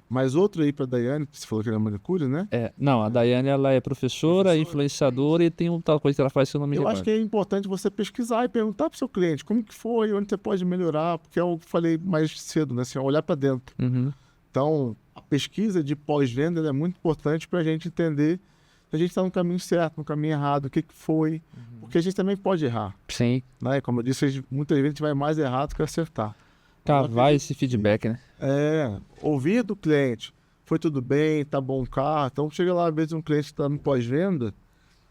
Mas outro aí para a Daiane, que você falou que era manicure, né? Não, a Daiane ela é professora, influenciadora e tem tal coisa que ela faz que eu não me Eu recordo. acho que é importante você pesquisar e perguntar para o seu cliente como que foi, onde você pode melhorar, porque eu falei mais cedo, né? Assim, olhar para dentro. Então, a pesquisa de pós-venda ela é muito importante para a gente entender se a gente está no caminho certo, no caminho errado, o que foi, porque a gente também pode errar. Sim. Né? Como eu disse, muitas vezes a gente vai mais errado que acertar. Cavar esse feedback, né? Ouvir do cliente, foi tudo bem, tá bom o carro. Então, chega lá, às vezes um cliente está no pós-venda,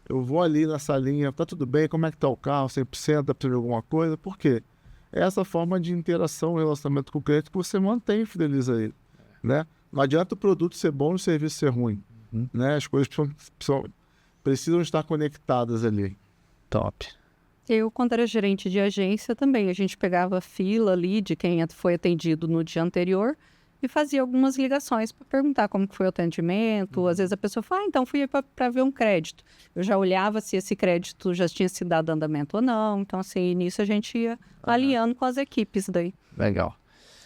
eu vou ali na salinha, tá tudo bem, como é que tá o carro, 100%, dá para alguma coisa? Por quê? É essa forma de interação, relacionamento com o cliente que você mantém e fideliza ele, né? Não adianta o produto ser bom e o serviço ser ruim, né? As coisas precisam estar conectadas ali. Top. Eu, quando era gerente de agência também, a gente pegava a fila ali de quem foi atendido no dia anterior e fazia algumas ligações para perguntar como que foi o atendimento. Às vezes a pessoa fala, então fui para ver um crédito. Eu já olhava se esse crédito já tinha sido dado andamento ou não. Então, assim, nisso a gente ia alinhando com as equipes daí. Legal.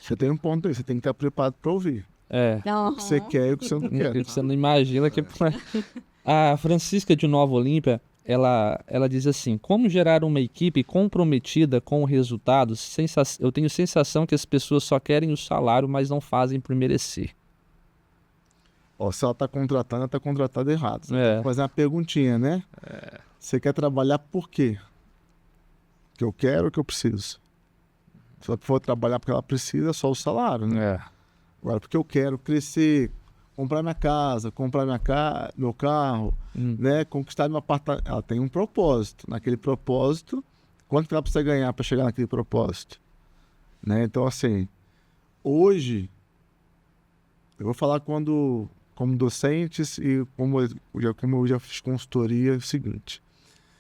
Você tem um ponto aí, você tem que estar preparado para ouvir. O que você quer e o que você não quer. Você não imagina que... A Francisca de Nova Olímpia, ela diz assim, como gerar uma equipe comprometida com o resultado? Eu tenho sensação que as pessoas só querem o salário, mas não fazem por merecer. Se ela está contratando, ela está contratada errado. Você tem que fazer uma perguntinha, né? Você quer trabalhar por quê? Que eu quero ou que eu preciso? Se ela for trabalhar porque ela precisa, é só o salário, né? Agora, porque eu quero crescer, comprar minha casa, comprar meu carro, né? Conquistar meu apartamento. Ela tem um propósito. Naquele propósito, quanto que ela precisa ganhar para chegar naquele propósito? Né? Então, assim, hoje, eu vou falar como docentes e como eu já fiz consultoria, é o seguinte.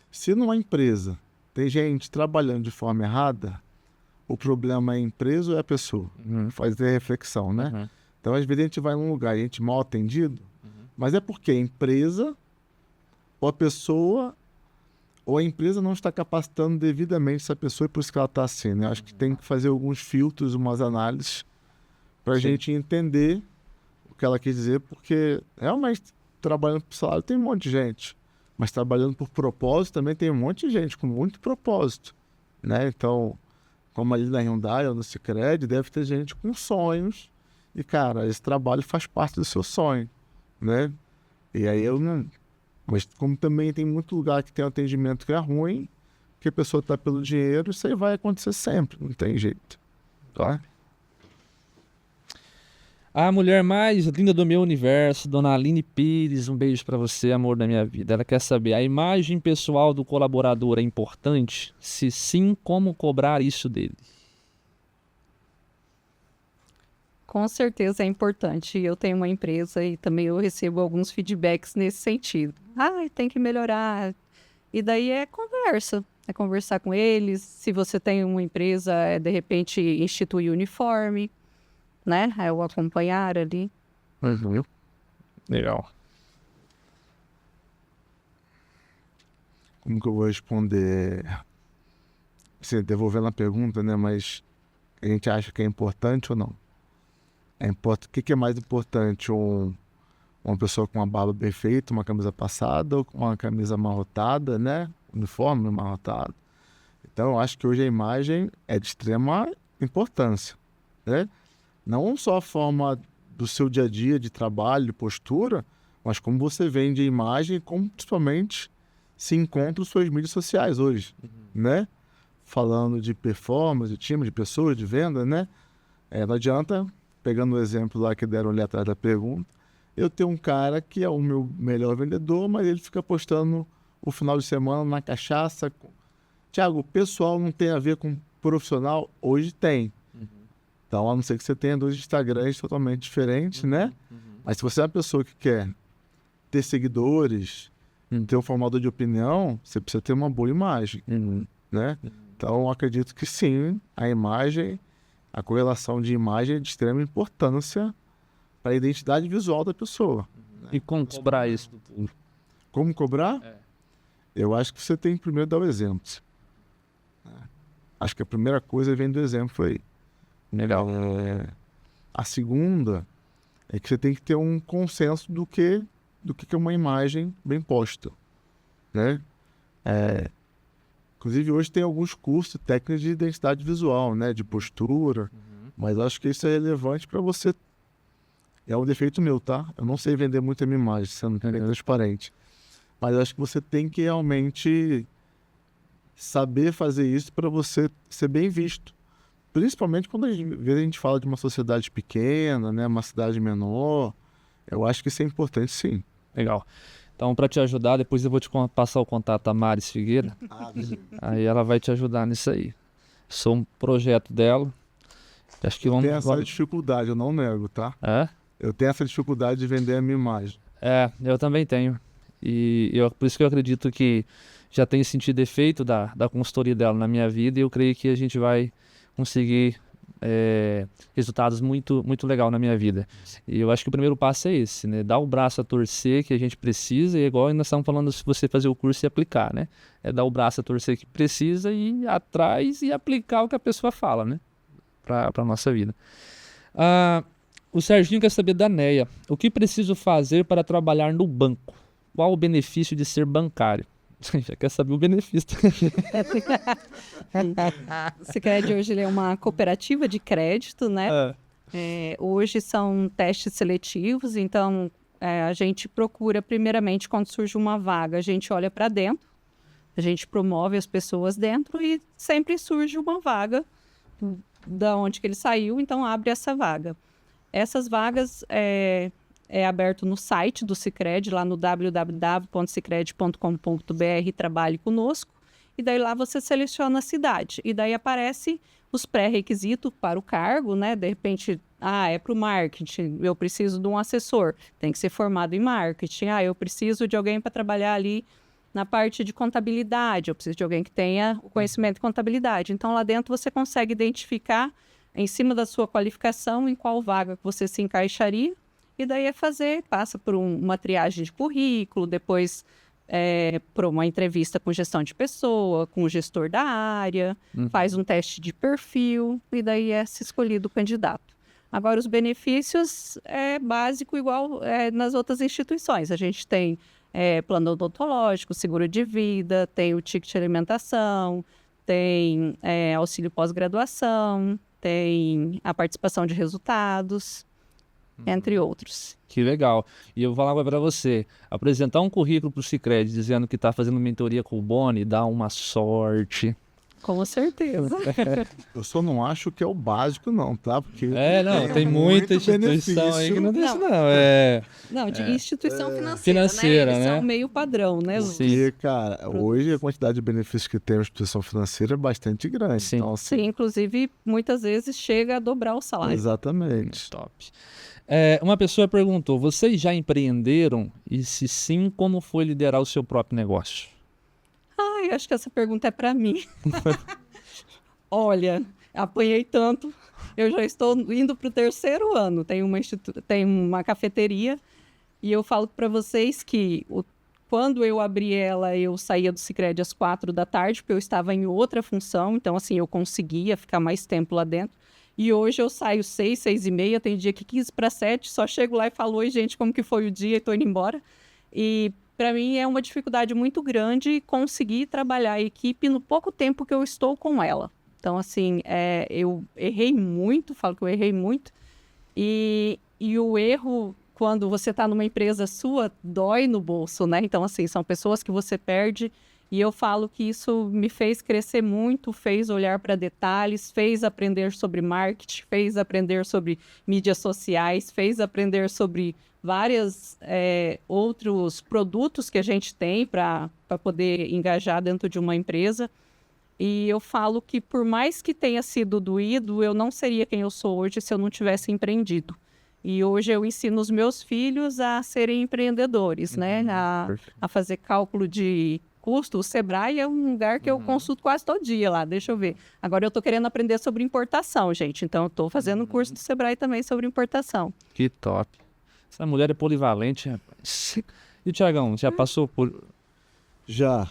Se numa empresa tem gente trabalhando de forma errada, o problema é a empresa ou é a pessoa? Fazer reflexão, né? Então, às vezes a gente vai num lugar e a gente mal atendido, mas é porque a empresa ou a pessoa ou a empresa não está capacitando devidamente essa pessoa e por isso que ela está assim, né? Acho que tem que fazer alguns filtros, umas análises para a gente entender o que ela quer dizer, porque realmente trabalhando por salário tem um monte de gente, mas trabalhando por propósito também tem um monte de gente com muito propósito, né? Então, como ali na Hyundai ou no Sicredi, deve ter gente com sonhos e, cara, esse trabalho faz parte do seu sonho, né? E aí eu não... Mas como também tem muito lugar que tem um atendimento que é ruim, que a pessoa está pelo dinheiro, isso aí vai acontecer sempre, não tem jeito. Tá? A mulher mais linda do meu universo, Dona Aline Pires, um beijo pra você, amor da minha vida. Ela quer saber, a imagem pessoal do colaborador é importante? Se sim, como cobrar isso dele? Com certeza é importante. Eu tenho uma empresa e também eu recebo alguns feedbacks nesse sentido. Tem que melhorar. E daí é conversa. É conversar com eles. Se você tem uma empresa, de repente instituir uniforme, né? É o acompanhar ali. Legal. Como que eu vou responder? Assim, devolvendo a pergunta, né? Mas a gente acha que é importante ou não? O que é mais importante? Uma pessoa com uma barba bem feita, uma camisa passada ou uma camisa amarrotada, né? Uniforme amarrotado. Então, eu acho que hoje a imagem é de extrema importância, né? Não só a forma do seu dia a dia de trabalho, de postura, mas como você vende a imagem e como principalmente se encontram suas mídias sociais hoje, né? Falando de performance, de time, de pessoas, de venda, né? Não adianta, pegando o exemplo lá que deram ali atrás da pergunta, eu tenho um cara que é o meu melhor vendedor, mas ele fica postando o final de semana na cachaça. Tiago, o pessoal não tem a ver com profissional? Hoje tem. Então, a não ser que você tenha 2 Instagrams totalmente diferentes, né? Mas se você é uma pessoa que quer ter seguidores, ter um formador de opinião, você precisa ter uma boa imagem, né? Então, eu acredito que sim, a imagem, a correlação de imagem é de extrema importância para a identidade visual da pessoa. E como cobrar isso? Como cobrar? Eu acho que você tem que primeiro dar o exemplo. Acho que a primeira coisa vem do exemplo aí. Legal. A segunda é que você tem que ter um consenso do que é uma imagem bem posta, né? Inclusive, hoje tem alguns cursos técnicos de identidade visual, né? De postura, mas acho que isso é relevante para você. É um defeito meu, tá? Eu não sei vender muito a minha imagem, sendo bem transparente. Mas acho que você tem que realmente saber fazer isso para você ser bem visto. Principalmente quando às vezes a gente fala de uma sociedade pequena, né? Uma cidade menor. Eu acho que isso é importante, sim. Legal. Então, para te ajudar, depois eu vou te passar o contato da Maris Figueira. Aí ela vai te ajudar nisso aí. Sou um projeto dela. Acho que Tem essa dificuldade, eu não nego, tá? É? Eu tenho essa dificuldade de vender a minha imagem. Eu também tenho. E por isso que eu acredito que já tenho sentido efeito da consultoria dela na minha vida, e eu creio que a gente vai conseguir resultados muito, muito legal na minha vida. E eu acho que o primeiro passo é esse, né? Dar o braço a torcer que a gente precisa, e igual nós estamos falando, se você fazer o curso e aplicar, né? É dar o braço a torcer que precisa e ir atrás e aplicar o que a pessoa fala, né? Para a nossa vida. O Serginho quer saber da Neia. O que preciso fazer para trabalhar no banco? Qual o benefício de ser bancário? Já quer saber o benefício. O Sicredi hoje ele é uma cooperativa de crédito, né? Hoje são testes seletivos, então a gente procura primeiramente quando surge uma vaga, a gente olha para dentro, a gente promove as pessoas dentro e sempre surge uma vaga da onde que ele saiu, então abre essa vaga. Essas vagas é aberto no site do Sicredi, lá no www.sicredi.com.br, trabalhe conosco, e daí lá você seleciona a cidade, e daí aparece os pré-requisitos para o cargo, né? De repente, é para o marketing, eu preciso de um assessor, tem que ser formado em marketing, eu preciso de alguém para trabalhar ali na parte de contabilidade, eu preciso de alguém que tenha o conhecimento de contabilidade. Então, lá dentro você consegue identificar, em cima da sua qualificação, em qual vaga você se encaixaria, e daí passa por uma triagem de currículo, depois por uma entrevista com gestão de pessoa, com o gestor da área, faz um teste de perfil, e daí se escolhido o candidato. Agora, os benefícios é básico, igual nas outras instituições. A gente tem plano odontológico, seguro de vida, tem o ticket de alimentação, tem auxílio pós-graduação, tem a participação de resultados, entre outros. Que legal. E eu vou falar agora para você, apresentar um currículo para o Sicredi dizendo que está fazendo mentoria com o Boni, dá uma sorte. Com certeza. Eu só não acho que é o básico, não, tá? Porque tem muita instituição aí que não deixa, não. Não, de instituição financeira, né? Isso é um meio padrão, né? Porque, cara, hoje a quantidade de benefícios que tem a instituição financeira é bastante grande. Sim, então, assim, sim, inclusive, muitas vezes chega a dobrar o salário. Exatamente. Top. Uma pessoa perguntou, vocês já empreenderam? E se sim, como foi liderar o seu próprio negócio? Acho que essa pergunta é para mim. Olha, apanhei tanto, eu já estou indo para o 3º ano. Tem uma cafeteria e eu falo para vocês que quando eu abri ela, eu saía do Sicredi às 4 da tarde, porque eu estava em outra função, então assim, eu conseguia ficar mais tempo lá dentro. E hoje eu saio 6, 6h30, tem dia que 15 para 7, só chego lá e falo, oi gente, como que foi o dia? E estou indo embora. E para mim é uma dificuldade muito grande conseguir trabalhar a equipe no pouco tempo que eu estou com ela. Então, assim, eu errei muito, falo que eu errei muito. E o erro, quando você está numa empresa sua, dói no bolso, né? Então, assim, são pessoas que você perde. E eu falo que isso me fez crescer muito, fez olhar para detalhes, fez aprender sobre marketing, fez aprender sobre mídias sociais, fez aprender sobre vários outros produtos que a gente tem para poder engajar dentro de uma empresa. E eu falo que por mais que tenha sido doído, eu não seria quem eu sou hoje se eu não tivesse empreendido. E hoje eu ensino os meus filhos a serem empreendedores, né? A fazer cálculo de custo. O Sebrae é um lugar que eu consulto quase todo dia lá, deixa eu ver. Agora eu estou querendo aprender sobre importação, gente. Então eu estou fazendo um curso do Sebrae também sobre importação. Que top. Essa mulher é polivalente, rapaz. E o Thiagão, já passou por... Já.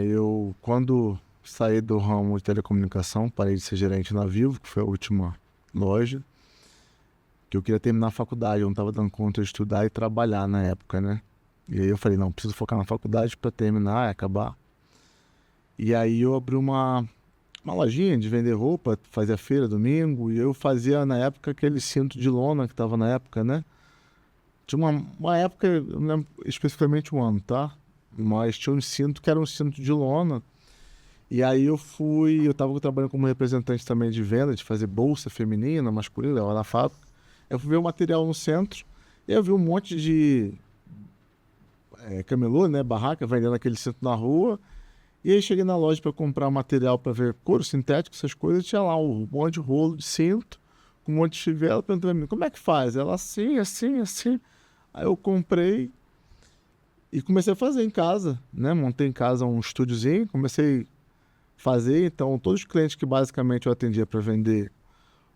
Eu, quando saí do ramo de telecomunicação, parei de ser gerente na Vivo, que foi a última loja. que eu queria terminar a faculdade, eu não estava dando conta de estudar e trabalhar na época, né? E aí eu falei, não, preciso focar na faculdade para terminar e acabar. E aí eu abri uma lojinha de vender roupa, fazia feira domingo, e eu fazia na época aquele cinto de lona que estava na época, né? Tinha uma época, eu não lembro especificamente o ano, tá? Mas tinha um cinto que era um cinto de lona. E aí eu estava trabalhando como representante também de venda, de fazer bolsa feminina, masculina, lá na fábrica. Eu fui ver o material no centro, e eu vi um monte de camelô, né, barraca, vendendo aquele cinto na rua. E aí cheguei na loja para comprar material para ver couro sintético, essas coisas, tinha lá um monte de rolo de cinto, com um monte de chivela, perguntei pra mim, como é que faz? Ela assim, assim, assim. Aí eu comprei e comecei a fazer em casa, né? Montei em casa um estúdiozinho, comecei a fazer, então todos os clientes que basicamente eu atendia para vender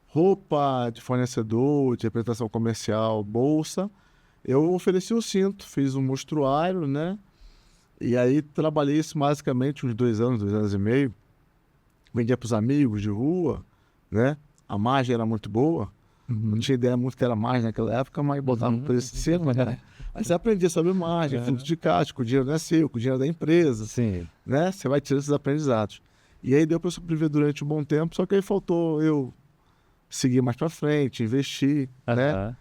roupa de fornecedor, de representação comercial, bolsa, eu ofereci o cinto, fiz um mostruário, né? E aí trabalhei isso basicamente uns 2 anos e meio. Vendia para os amigos de rua, né? A margem era muito boa. Não tinha ideia muito que era margem naquela época, mas botava o preço de cima, né? Aí você aprendia sobre margem, fluxo de caixa, que o dinheiro não é seu, que o dinheiro é da empresa. Sim. Né? Você vai tirar esses aprendizados. E aí deu para sobreviver durante um bom tempo, só que aí faltou eu seguir mais para frente, investir, né?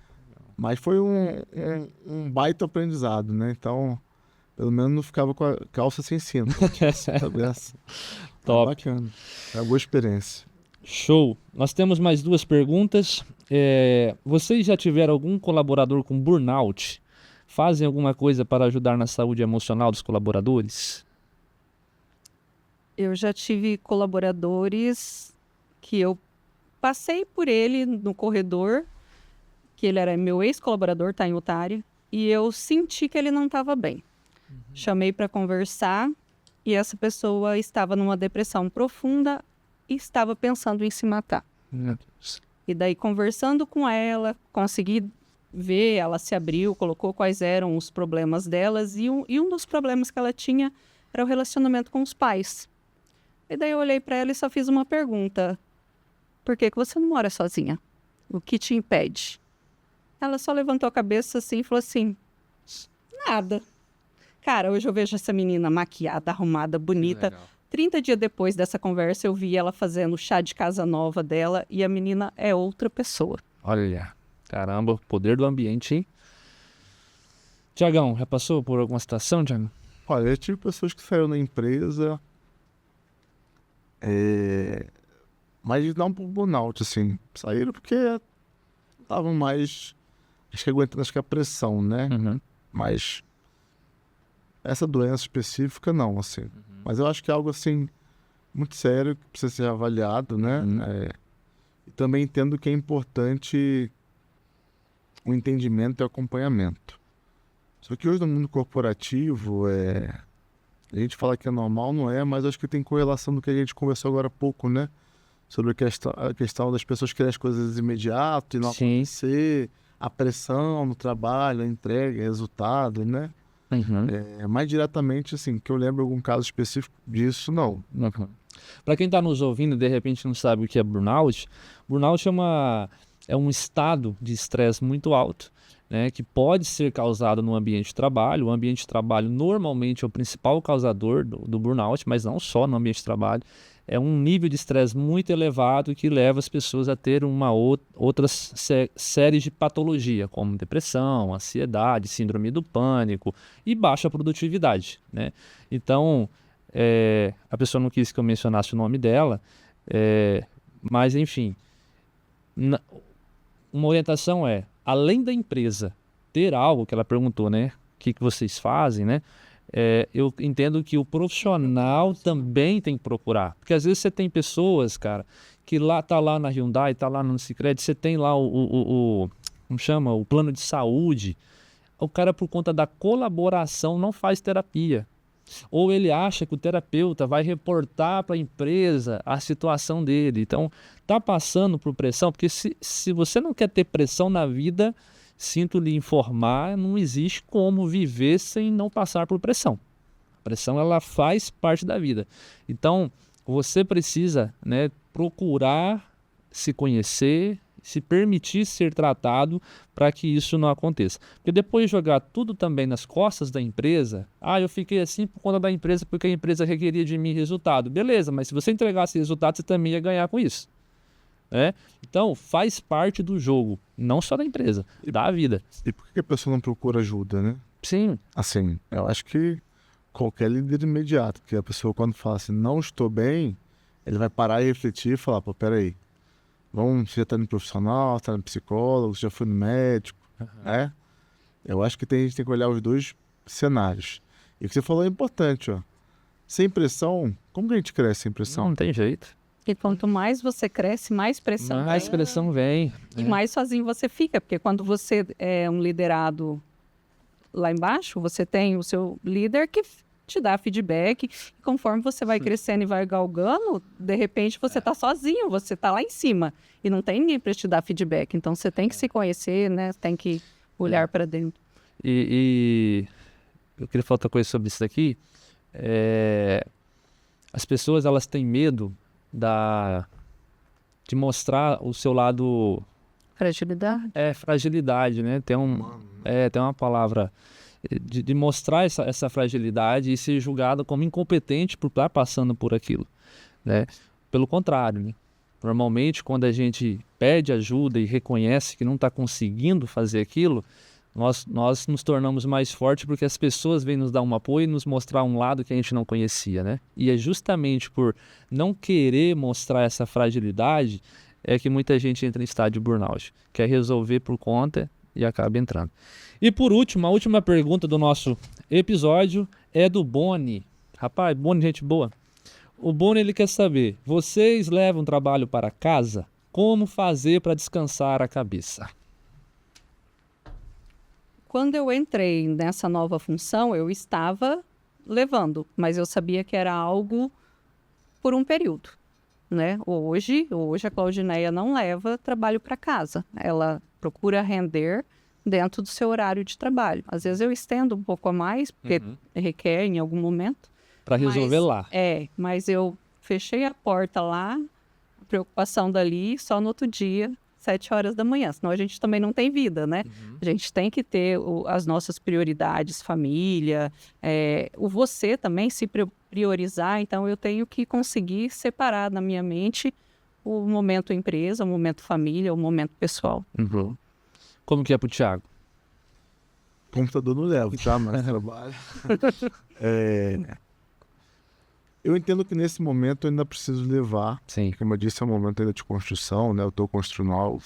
Mas foi um baita aprendizado, né? Então, pelo menos não ficava com a calça sem cinto. Top. Bacana. É uma boa experiência. Show. Nós temos mais 2 perguntas. Vocês já tiveram algum colaborador com burnout? Fazem alguma coisa para ajudar na saúde emocional dos colaboradores? Eu já tive colaboradores que eu passei por ele no corredor, que ele era meu ex-colaborador, tá em Otário, e eu senti que ele não estava bem. Chamei para conversar e essa pessoa estava numa depressão profunda e estava pensando em se matar. E daí, conversando com ela, consegui ver, ela se abriu, colocou quais eram os problemas delas e um dos problemas que ela tinha era o relacionamento com os pais. E daí eu olhei para ela e só fiz uma pergunta. Por que você não mora sozinha? O que te impede? Ela só levantou a cabeça assim e falou assim, nada. Cara, hoje eu vejo essa menina maquiada, arrumada, bonita. 30 dias depois dessa conversa, eu vi ela fazendo chá de casa nova dela e a menina é outra pessoa. Olha, caramba, poder do ambiente, hein? Tiagão, já passou por alguma situação, Tiago? Olha, eu tive pessoas que saíram da empresa, mas não por burnout, assim. Saíram porque estavam mais, acho que a pressão, né? Mas essa doença específica, não, assim. Mas eu acho que é algo, assim, muito sério, que precisa ser avaliado, né? E também entendo que é importante o entendimento e o acompanhamento. Só que hoje no mundo corporativo, a gente fala que é normal, não é, mas acho que tem correlação do que a gente conversou agora há pouco, né? Sobre a questão das pessoas querem as coisas imediato e não acontecer, a pressão no trabalho, a entrega, resultado, né? Mais diretamente, assim, que eu lembro algum caso específico disso, não. Para quem está nos ouvindo e de repente não sabe o que é burnout, burnout é um estado de estresse muito alto, né, que pode ser causado no ambiente de trabalho. O ambiente de trabalho normalmente é o principal causador do burnout, mas não só no ambiente de trabalho. É um nível de estresse muito elevado que leva as pessoas a ter outras séries de patologia, como depressão, ansiedade, síndrome do pânico e baixa produtividade, né? Então, a pessoa não quis que eu mencionasse o nome dela, mas enfim, uma orientação além da empresa ter algo que ela perguntou, né? O que vocês fazem, né? Eu entendo que o profissional também tem que procurar. Porque às vezes você tem pessoas, cara, que tá lá na Hyundai, tá lá no Sicredi, você tem lá como chama? O plano de saúde. O cara, por conta da colaboração, não faz terapia. Ou ele acha que o terapeuta vai reportar para a empresa a situação dele. Então, tá passando por pressão, porque se você não quer ter pressão na vida, sinto lhe informar, não existe como viver sem não passar por pressão. A pressão, ela faz parte da vida. Então, você precisa, né, procurar se conhecer se permitir ser tratado para que isso não aconteça. Porque depois de jogar tudo também nas costas da empresa, eu fiquei assim por conta da empresa porque a empresa requeria de mim resultado. Beleza, mas se você entregasse resultado, você também ia ganhar com isso. Né? Então, faz parte do jogo, não só da empresa, da vida. E por que a pessoa não procura ajuda, né? Sim. Assim, eu acho que qualquer líder imediato, que a pessoa quando fala assim, não estou bem, ele vai parar e refletir e falar, pô, peraí, você já está no profissional, está no psicólogo, você já foi no médico, né? Eu acho que a gente tem que olhar os dois cenários. E o que você falou é importante, ó. Sem pressão, como que a gente cresce sem pressão? Não tem jeito. E quanto mais você cresce, mais pressão Mais vem. pressão vem. E mais sozinho você fica, porque quando você é um liderado lá embaixo, você tem o seu líder que te dá feedback. E conforme você vai crescendo e vai galgando, de repente você está sozinho, você está lá em cima e não tem ninguém para te dar feedback. Então você tem que se conhecer, né? Tem que olhar para dentro. E eu queria falar outra coisa sobre isso daqui. As pessoas, elas têm medo de mostrar o seu lado... Fragilidade? Fragilidade, né? Tem uma palavra de mostrar essa fragilidade e ser julgado como incompetente por estar passando por aquilo, né? Pelo contrário, né? Normalmente, quando a gente pede ajuda e reconhece que não está conseguindo fazer aquilo, nós nos tornamos mais fortes porque as pessoas vêm nos dar um apoio e nos mostrar um lado que a gente não conhecia, né? E é justamente por não querer mostrar essa fragilidade é que muita gente entra em estado de burnout. Quer resolver por conta e acaba entrando. E por último, a última pergunta do nosso episódio é do Boni. Rapaz, Boni, gente boa. O Boni, ele quer saber, vocês levam trabalho para casa? Como fazer para descansar a cabeça? Quando eu entrei nessa nova função, eu estava levando, mas eu sabia que era algo por um período, né? Hoje a Claudineia não leva trabalho para casa. Ela procura render dentro do seu horário de trabalho. Às vezes eu estendo um pouco a mais, porque requer em algum momento. Para resolver lá. Mas eu fechei a porta lá, a preocupação dali, só no outro dia, 7 horas da manhã. Senão a gente também não tem vida, né? A gente tem que ter as nossas prioridades, família, o você também se priorizar. Então eu tenho que conseguir separar na minha mente o momento empresa, o momento família, o momento pessoal. Como que é pro Thiago? Computador não leva, tá? Mas trabalho. Eu entendo que nesse momento eu ainda preciso levar. Sim. Como eu disse, é um momento ainda de construção, né? Eu estou construindo algo.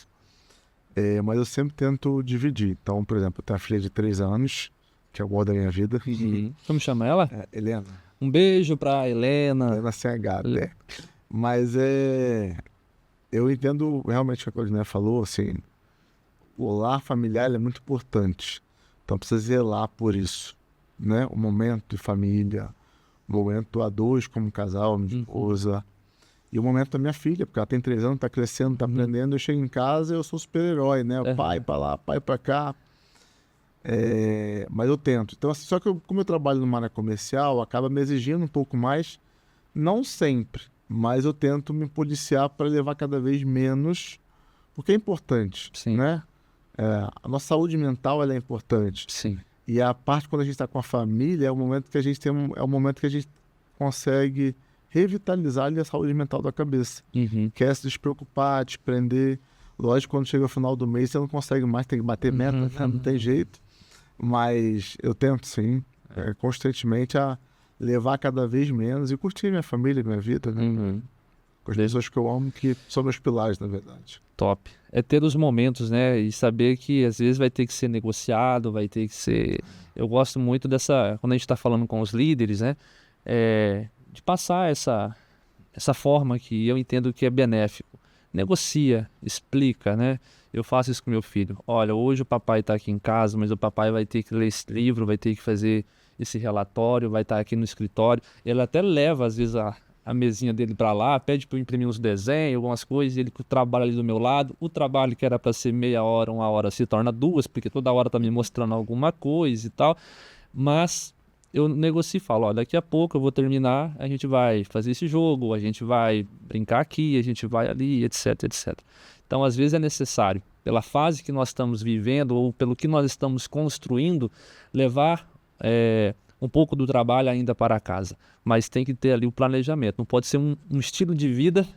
Mas eu sempre tento dividir. Então, por exemplo, eu tenho uma filha de 3 anos, que é o amor da minha vida. Como chama ela? Helena. Um beijo pra Helena. Helena CH, né? Mas eu entendo realmente o que a Claudineia falou, assim, o lar familiar é muito importante. Então precisa zelar por isso, né? O momento de família, o momento a dois como casal, minha esposa, e o momento da minha filha, porque ela tem 3 anos, está crescendo, está aprendendo, eu chego em casa eu sou super-herói, né? Pai para lá, pai para cá. Mas eu tento. Então, assim, só que como eu trabalho numa área comercial, acaba me exigindo um pouco mais, não sempre, mas eu tento me policiar para levar cada vez menos, porque é importante, né? A nossa saúde mental ela é importante. Sim. E a parte quando a gente está com a família é o momento que a gente consegue revitalizar ali a saúde mental da cabeça. Que é se despreocupar, te prender. Lógico, quando chega o final do mês você não consegue mais, tem que bater meta, né? Não tem jeito. Mas eu tento sim, constantemente a levar cada vez menos e curtir minha família, minha vida, né? Com as pessoas que eu amo, que são meus pilares, na verdade. Top. É ter os momentos, né? E saber que às vezes vai ter que ser negociado, vai ter que ser... Eu gosto muito dessa... Quando a gente está falando com os líderes, né? De passar essa forma que eu entendo que é benéfico. Negocia, explica, né? Eu faço isso com meu filho. Olha, hoje o papai está aqui em casa, mas o papai vai ter que ler esse livro, vai ter que fazer esse relatório, vai estar aqui no escritório. Ele até leva, às vezes, a mesinha dele para lá, pede para eu imprimir uns desenhos, algumas coisas, ele trabalha ali do meu lado. O trabalho que era para ser meia hora, 1 hora, se torna 2, porque toda hora está me mostrando alguma coisa e tal. Mas eu negocio e falo, ó, daqui a pouco eu vou terminar, a gente vai fazer esse jogo, a gente vai brincar aqui, a gente vai ali, etc, etc. Então, às vezes é necessário, pela fase que nós estamos vivendo ou pelo que nós estamos construindo, levar um pouco do trabalho ainda para casa. Mas tem que ter ali o planejamento. Não pode ser um estilo de vida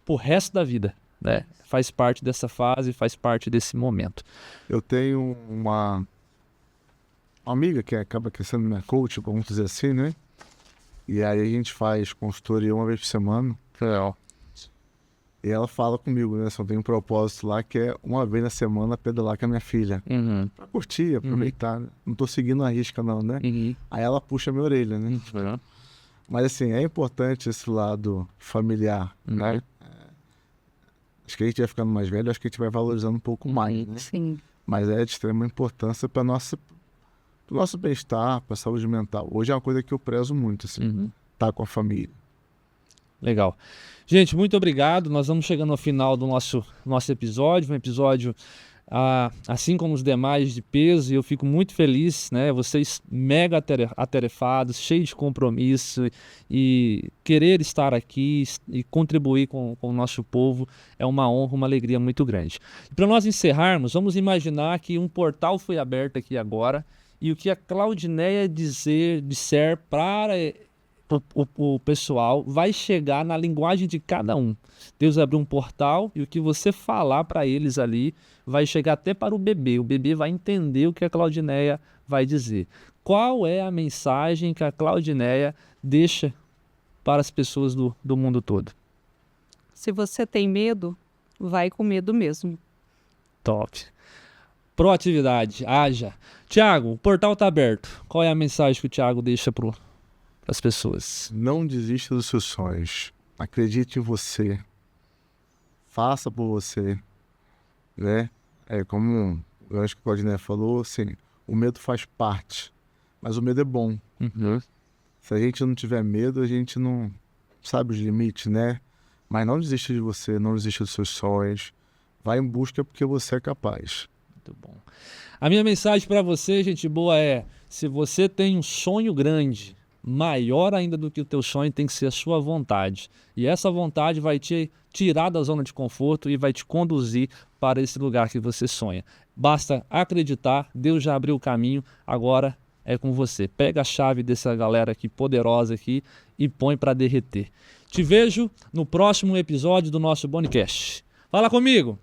pro resto da vida, né? Faz parte dessa fase, faz parte desse momento. Eu tenho uma amiga que acaba sendo minha coach, vamos dizer assim, né? E aí a gente faz consultoria uma vez por semana. E ela fala comigo, né? Só tem um propósito lá que é uma vez na semana pedalar com a minha filha. Pra curtir, aproveitar. Né? Não tô seguindo a risca não, né? Aí ela puxa a minha orelha, né? Mas assim, é importante esse lado familiar, né? Acho que a gente vai ficando mais velho, acho que a gente vai valorizando um pouco mais, né? Sim. Mas é de extrema importância para o nosso bem-estar, para a saúde mental. Hoje é uma coisa que eu prezo muito, assim, estar com a família. Legal. Gente, muito obrigado. Nós vamos chegando ao final do nosso episódio, um episódio assim como os demais de peso, e eu fico muito feliz, né? Vocês mega atarefados, cheios de compromisso e querer estar aqui e contribuir com o nosso povo é uma honra, uma alegria muito grande. Para nós encerrarmos, vamos imaginar que um portal foi aberto aqui agora e o que a Claudineia disser para o pessoal vai chegar na linguagem de cada um. Deus abriu um portal e o que você falar para eles ali vai chegar até para o bebê. O bebê vai entender o que a Claudineia vai dizer. Qual é a mensagem que a Claudineia deixa para as pessoas do mundo todo? Se você tem medo, vai com medo mesmo. Top. Proatividade, haja. Tiago, o portal está aberto. Qual é a mensagem que o Tiago deixa para as pessoas? Não desista dos seus sonhos. Acredite em você. Faça por você. Né? Como eu acho que o Claudineia falou, assim, o medo faz parte. Mas o medo é bom. Se a gente não tiver medo, a gente não sabe os limites, né? Mas não desista de você, não desista dos seus sonhos. Vai em busca porque você é capaz. Muito bom. A minha mensagem para você, gente boa, é: se você tem um sonho grande, maior ainda do que o teu sonho tem que ser a sua vontade. E essa vontade vai te tirar da zona de conforto e vai te conduzir para esse lugar que você sonha. Basta acreditar, Deus já abriu o caminho, agora é com você. Pega a chave dessa galera aqui poderosa aqui e põe para derreter. Te vejo no próximo episódio do nosso Bonicast. Fala comigo!